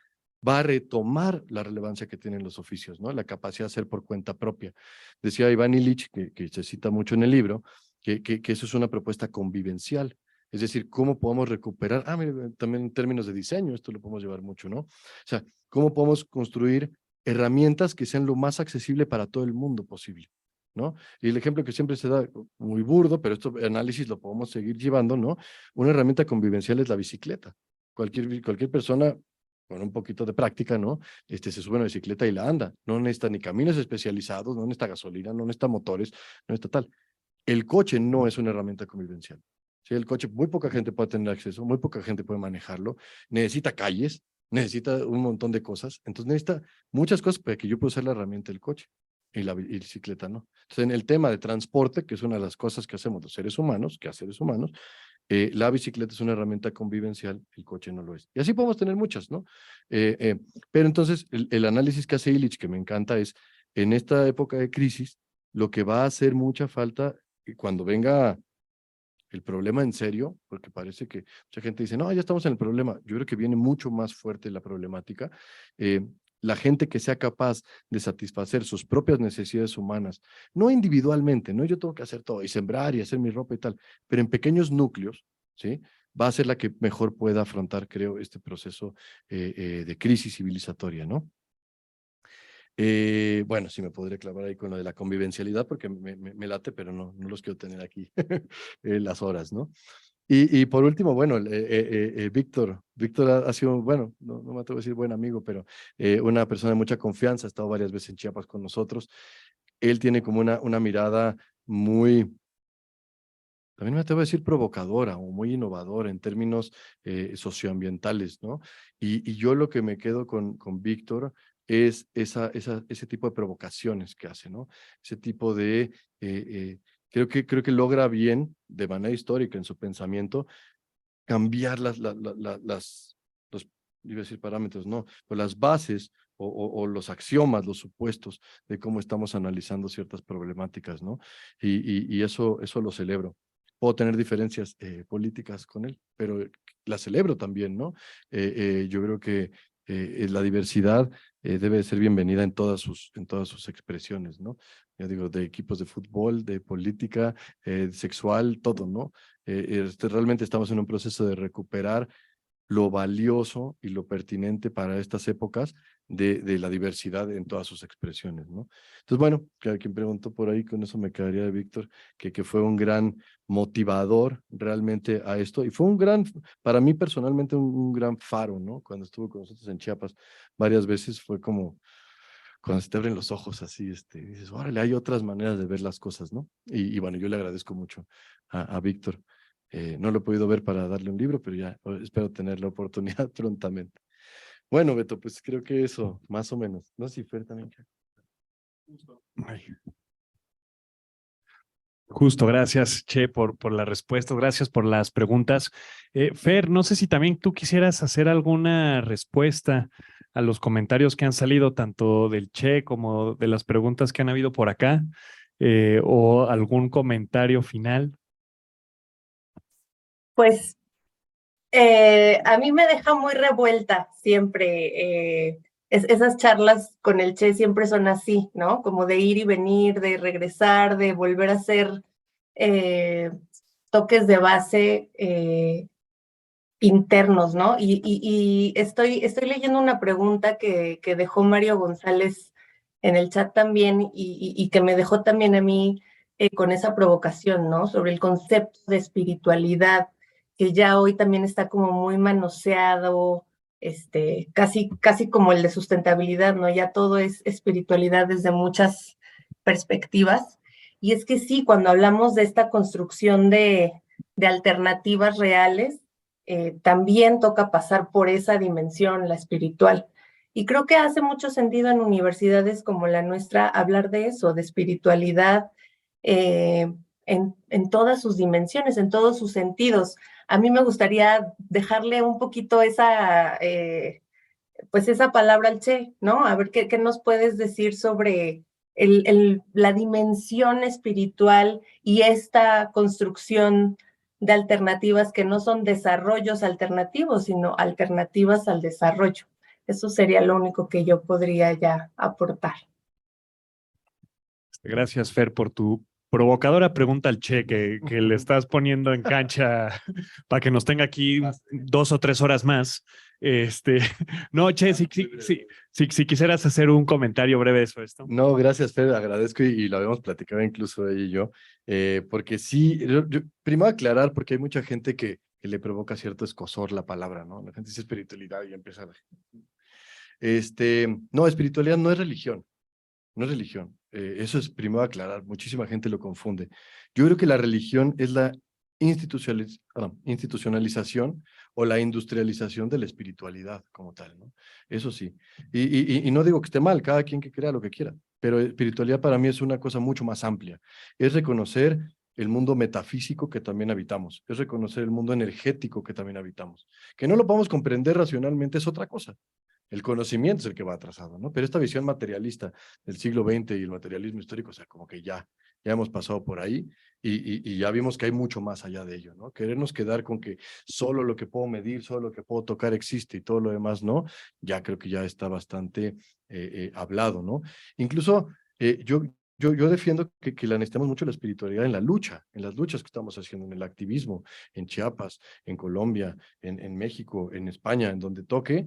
va a retomar la relevancia que tienen los oficios, ¿no? La capacidad de hacer por cuenta propia. Decía Iván Illich, que se cita mucho en el libro, que eso es una propuesta convivencial. Es decir, ¿cómo podemos recuperar? Mire, también en términos de diseño, esto lo podemos llevar mucho, ¿no? O sea, ¿cómo podemos construir herramientas que sean lo más accesible para todo el mundo posible, ¿no? Y el ejemplo que siempre se da, muy burdo, pero esto análisis lo podemos seguir llevando, ¿no? Una herramienta convivencial es la bicicleta. Cualquier persona con un poquito de práctica, ¿no? Se sube a una bicicleta y la anda. No necesita ni caminos especializados, no necesita gasolina, no necesita motores, no necesita tal. El coche no es una herramienta convivencial. Sí, el coche, muy poca gente puede tener acceso, muy poca gente puede manejarlo, necesita calles, necesita un montón de cosas, entonces necesita muchas cosas para que yo pueda usar la herramienta del coche y la bicicleta no. Entonces, en el tema de transporte, que es una de las cosas que hacemos los seres humanos, la bicicleta es una herramienta convivencial, el coche no lo es. Y así podemos tener muchas, ¿no? Pero entonces, el análisis que hace Illich, que me encanta, es en esta época de crisis, lo que va a hacer mucha falta cuando venga el problema en serio, porque parece que mucha gente dice, no, ya estamos en el problema. Yo creo que viene mucho más fuerte la problemática. La gente que sea capaz de satisfacer sus propias necesidades humanas, no individualmente, no yo tengo que hacer todo y sembrar y hacer mi ropa y tal, pero en pequeños núcleos, ¿sí? Va a ser la que mejor pueda afrontar, creo, este proceso de crisis civilizatoria, ¿no? Bueno, sí me podré clavar ahí con lo de la convivencialidad porque me late, pero no los quiero tener aquí las horas, ¿no? Y por último, bueno, Víctor ha sido, bueno, no me atrevo a decir buen amigo, pero una persona de mucha confianza, ha estado varias veces en Chiapas con nosotros. Él tiene como una mirada muy, también me atrevo a decir provocadora o muy innovadora en términos socioambientales, ¿no? Y yo lo que me quedo con Víctor es ese tipo de provocaciones que hace, ¿no? Ese tipo de, creo que logra bien, de manera histórica en su pensamiento, cambiar los, iba a decir parámetros, no, pero las bases o los axiomas, los supuestos de cómo estamos analizando ciertas problemáticas, ¿no? Y eso lo celebro. Puedo tener diferencias políticas con él, pero la celebro también, ¿no? Yo creo que la diversidad debe ser bienvenida en todas sus expresiones, ¿no? Ya digo, de equipos de fútbol, de política, sexual, todo, ¿no? Realmente estamos en un proceso de recuperar lo valioso y lo pertinente para estas épocas de la diversidad en todas sus expresiones, ¿no? Entonces, bueno, que quien preguntó por ahí, con eso me quedaría de Víctor, que fue un gran motivador realmente a esto, y fue para mí personalmente, un gran faro, ¿no? Cuando estuvo con nosotros en Chiapas varias veces, fue como cuando se te abren los ojos así, dices, órale, hay otras maneras de ver las cosas, ¿no? Y bueno, yo le agradezco mucho a Víctor. No lo he podido ver para darle un libro, pero ya espero tener la oportunidad prontamente. Bueno, Beto, pues creo que eso, más o menos. No sé si Fer también. Ay. Justo, gracias, Che, por la respuesta, gracias por las preguntas. Fer, no sé si también tú quisieras hacer alguna respuesta a los comentarios que han salido, tanto del Che como de las preguntas que han habido por acá, o algún comentario final. Pues a mí me deja muy revuelta siempre. Esas charlas con el Che siempre son así, ¿no? Como de ir y venir, de regresar, de volver a hacer toques de base internos, ¿no? Y estoy leyendo una pregunta que dejó Mario González en el chat también y que me dejó también a mí con esa provocación, ¿no? Sobre el concepto de espiritualidad, que ya hoy también está como muy manoseado, casi como el de sustentabilidad, ¿no? Ya todo es espiritualidad desde muchas perspectivas. Y es que sí, cuando hablamos de esta construcción de de alternativas reales, también toca pasar por esa dimensión, la espiritual. Y creo que hace mucho sentido en universidades como la nuestra hablar de eso, de espiritualidad en todas sus dimensiones, en todos sus sentidos. A mí me gustaría dejarle un poquito pues esa palabra al Che, ¿no? A ver qué nos puedes decir sobre la dimensión espiritual y esta construcción de alternativas que no son desarrollos alternativos, sino alternativas al desarrollo. Eso sería lo único que yo podría ya aportar. Gracias, Fer, por tu provocadora pregunta al Che que le estás poniendo en cancha para que nos tenga aquí 2 o 3 horas más. No, Che, si quisieras hacer un comentario breve de esto. No, gracias, Fer, agradezco y lo habíamos platicado incluso ella y yo, porque sí, primero aclarar, porque hay mucha gente que le provoca cierto escozor la palabra, ¿no? La gente dice espiritualidad y empieza no, espiritualidad no es religión. No es religión. Eso es primero aclarar. Muchísima gente lo confunde. Yo creo que la religión es la institucionalización o la industrialización de la espiritualidad como tal, ¿no? Eso sí. Y no digo que esté mal, cada quien que crea lo que quiera, pero espiritualidad para mí es una cosa mucho más amplia. Es reconocer el mundo metafísico que también habitamos. Es reconocer el mundo energético que también habitamos. Que no lo podemos comprender racionalmente es otra cosa. El conocimiento es el que va atrasado, ¿no? Pero esta visión materialista del siglo XX y el materialismo histórico, o sea, como que ya hemos pasado por ahí y ya vimos que hay mucho más allá de ello, ¿no? Querernos quedar con que solo lo que puedo medir, solo lo que puedo tocar existe y todo lo demás no, ya creo que ya está bastante hablado, ¿no? Incluso yo defiendo que la necesitamos mucho la espiritualidad en la lucha, en las luchas que estamos haciendo, en el activismo, en Chiapas, en Colombia, en México, en España, en donde toque.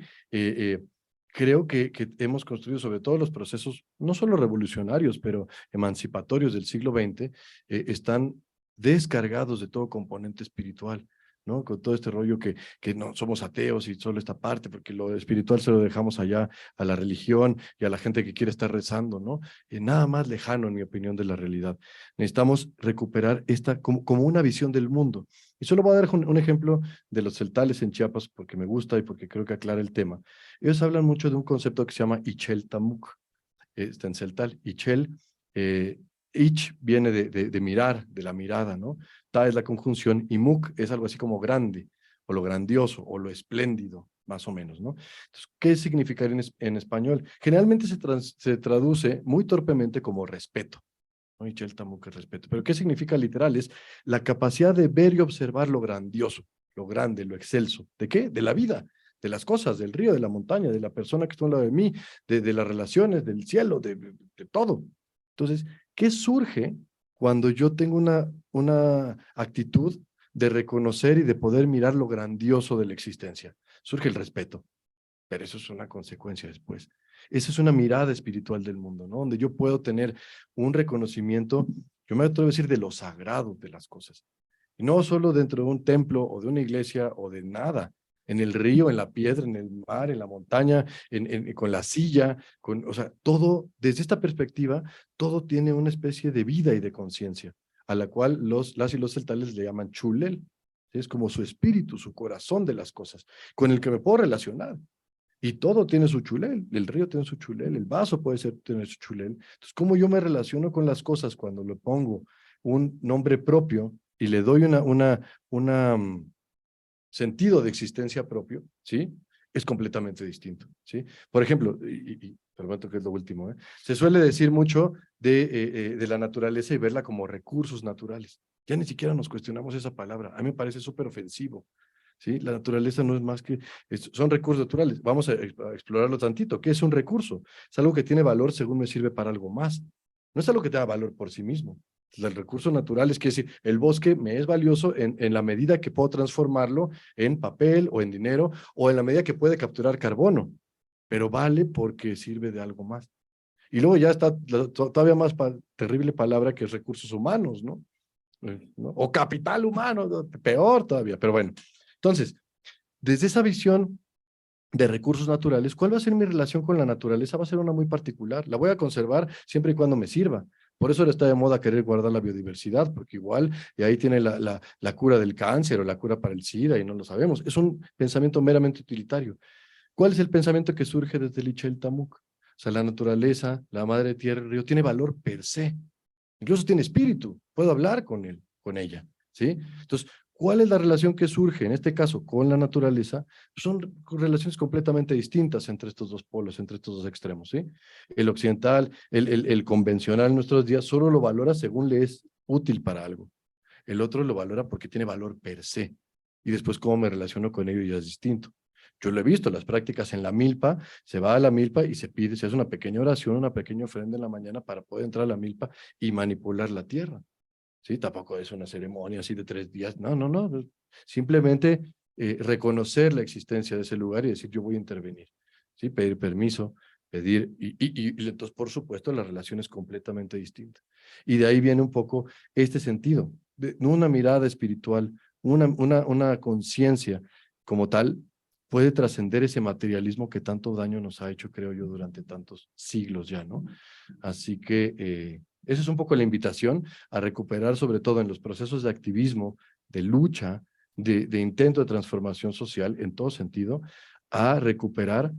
Creo que hemos construido sobre todo los procesos, no solo revolucionarios, pero emancipatorios del siglo XX, están descargados de todo componente espiritual, ¿no? Con todo este rollo que no somos ateos y solo esta parte, porque lo espiritual se lo dejamos allá a la religión y a la gente que quiere estar rezando, ¿no? Nada más lejano, en mi opinión, de la realidad. Necesitamos recuperar esta como una visión del mundo. Y solo voy a dar un ejemplo de los celtales en Chiapas, porque me gusta y porque creo que aclara el tema. Ellos hablan mucho de un concepto que se llama Ichel Tamuk, está en celtal. Ichel, Ich viene de mirar, de la mirada, ¿no? Ta es la conjunción y Muk es algo así como grande, o lo grandioso, o lo espléndido, más o menos, ¿no? Entonces, ¿qué significa en español? Generalmente se traduce muy torpemente como respeto. ¿No? Ichel Tamuk es respeto. Pero ¿qué significa literal? Es la capacidad de ver y observar lo grandioso, lo grande, lo excelso. ¿De qué? De la vida, de las cosas, del río, de la montaña, de la persona que está al lado de mí, de las relaciones, del cielo, de todo. Entonces, ¿qué surge cuando yo tengo una actitud de reconocer y de poder mirar lo grandioso de la existencia? Surge el respeto, pero eso es una consecuencia después. Esa es una mirada espiritual del mundo, ¿no? Donde yo puedo tener un reconocimiento, yo me atrevo a decir, de lo sagrado de las cosas. Y no solo dentro de un templo o de una iglesia o de nada, en el río, en la piedra, en el mar, en la montaña, con la silla, o sea, todo, desde esta perspectiva, todo tiene una especie de vida y de conciencia, a la cual las y los celtales le llaman chulel. Es como su espíritu, su corazón de las cosas, con el que me puedo relacionar. Y todo tiene su chulel, el río tiene su chulel, el vaso puede tener su chulel. Entonces, ¿cómo yo me relaciono con las cosas cuando le pongo un nombre propio y le doy sentido de existencia propio, ¿sí? Es completamente distinto, ¿sí? Por ejemplo, y prometo que es lo último, se suele decir mucho de la naturaleza y verla como recursos naturales. Ya ni siquiera nos cuestionamos esa palabra. A mí me parece súper ofensivo, ¿sí? La naturaleza no es más que, son recursos naturales. Vamos a explorarlo tantito. ¿Qué es un recurso? Es algo que tiene valor según me sirve para algo más. No es algo que tenga valor por sí mismo. El recurso natural es que decir, el bosque me es valioso en la medida que puedo transformarlo en papel o en dinero, o en la medida que puede capturar carbono, pero vale porque sirve de algo más. Y luego ya está todavía más terrible palabra que es recursos humanos, ¿no? O capital humano, ¿no? Peor todavía, pero bueno. Entonces, desde esa visión de recursos naturales, ¿cuál va a ser mi relación con la naturaleza? Va a ser una muy particular. La voy a conservar siempre y cuando me sirva. Por eso ahora está de moda querer guardar la biodiversidad, porque igual, y ahí tiene la cura del cáncer o la cura para el SIDA y no lo sabemos. Es un pensamiento meramente utilitario. ¿Cuál es el pensamiento que surge desde el Ichel Tamuk? O sea, la naturaleza, la madre tierra, el río, tiene valor per se. Incluso tiene espíritu. Puedo hablar con él, con ella, ¿sí? Entonces, ¿cuál es la relación que surge, en este caso, con la naturaleza? Son relaciones completamente distintas entre estos dos polos, entre estos dos extremos, ¿sí? El occidental, el convencional en nuestros días, solo lo valora según le es útil para algo. El otro lo valora porque tiene valor per se. Y después cómo me relaciono con ello ya es distinto. Yo lo he visto, las prácticas en la milpa, se va a la milpa y se pide, se hace una pequeña oración, una pequeña ofrenda en la mañana para poder entrar a la milpa y manipular la tierra. ¿Sí? Tampoco es una ceremonia así de 3 días, no, no, no. Simplemente reconocer la existencia de ese lugar y decir, yo voy a intervenir. ¿Sí? Pedir permiso, pedir, y entonces, por supuesto, la relación es completamente distinta. Y de ahí viene un poco este sentido, de una mirada espiritual, una conciencia como tal, puede trascender ese materialismo que tanto daño nos ha hecho, creo yo, durante tantos siglos ya, ¿no? Así que esa es un poco la invitación a recuperar, sobre todo en los procesos de activismo, de lucha, de intento de transformación social, en todo sentido, a recuperar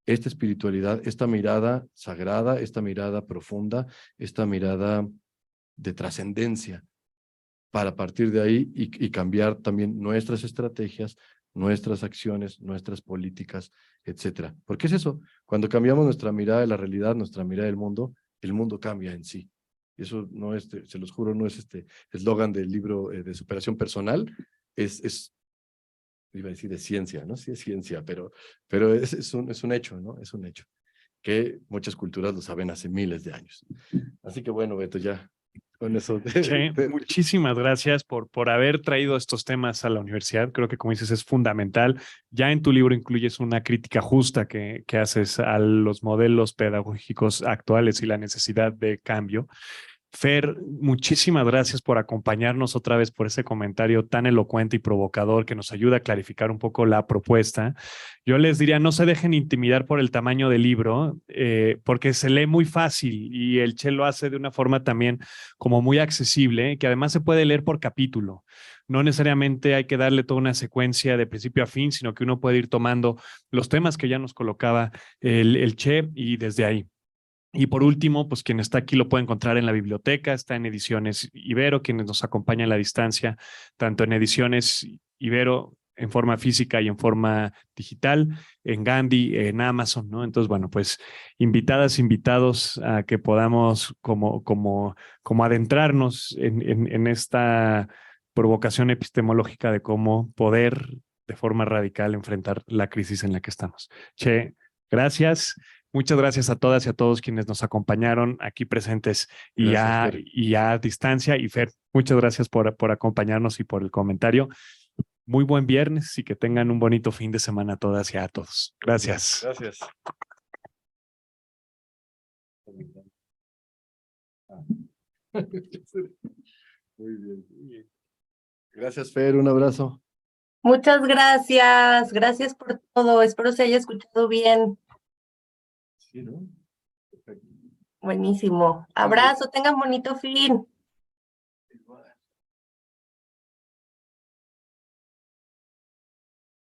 esta espiritualidad, esta mirada sagrada, esta mirada profunda, esta mirada de trascendencia, para partir de ahí y cambiar también nuestras estrategias, nuestras acciones, nuestras políticas, etcétera. Porque es eso, cuando cambiamos nuestra mirada de la realidad, nuestra mirada del mundo, el mundo cambia en sí. Y eso no es, se los juro, no es eslogan del libro de superación personal, iba a decir de ciencia, ¿no? Sí es ciencia, pero es un hecho, ¿no? Es un hecho, que muchas culturas lo saben hace miles de años. Así que bueno, Beto, ya con eso. Che, muchísimas gracias por haber traído estos temas a la universidad. Creo que, como dices, es fundamental. Ya en tu libro incluyes una crítica justa que haces a los modelos pedagógicos actuales y la necesidad de cambio. Fer, muchísimas gracias por acompañarnos otra vez, por ese comentario tan elocuente y provocador que nos ayuda a clarificar un poco la propuesta. Yo les diría, no se dejen intimidar por el tamaño del libro, porque se lee muy fácil y el Che lo hace de una forma también como muy accesible, que además se puede leer por capítulo. No necesariamente hay que darle toda una secuencia de principio a fin, sino que uno puede ir tomando los temas que ya nos colocaba el Che y desde ahí. Y por último, pues quien está aquí lo puede encontrar en la biblioteca, está en Ediciones Ibero, quienes nos acompañan a la distancia, tanto en Ediciones Ibero en forma física y en forma digital, en Gandhi, en Amazon, ¿no? Entonces, bueno, pues invitadas, invitados a que podamos como adentrarnos en esta provocación epistemológica de cómo poder de forma radical enfrentar la crisis en la que estamos. Che, gracias. Muchas gracias a todas y a todos quienes nos acompañaron aquí presentes y a distancia. Y Fer, muchas gracias por acompañarnos y por el comentario. Muy buen viernes y que tengan un bonito fin de semana a todas y a todos. Gracias. Gracias. Muy bien. Gracias, Fer. Un abrazo. Muchas gracias. Gracias por todo. Espero se haya escuchado bien. Sí, ¿no? Perfecto. Buenísimo. Abrazo. Tengan bonito fin.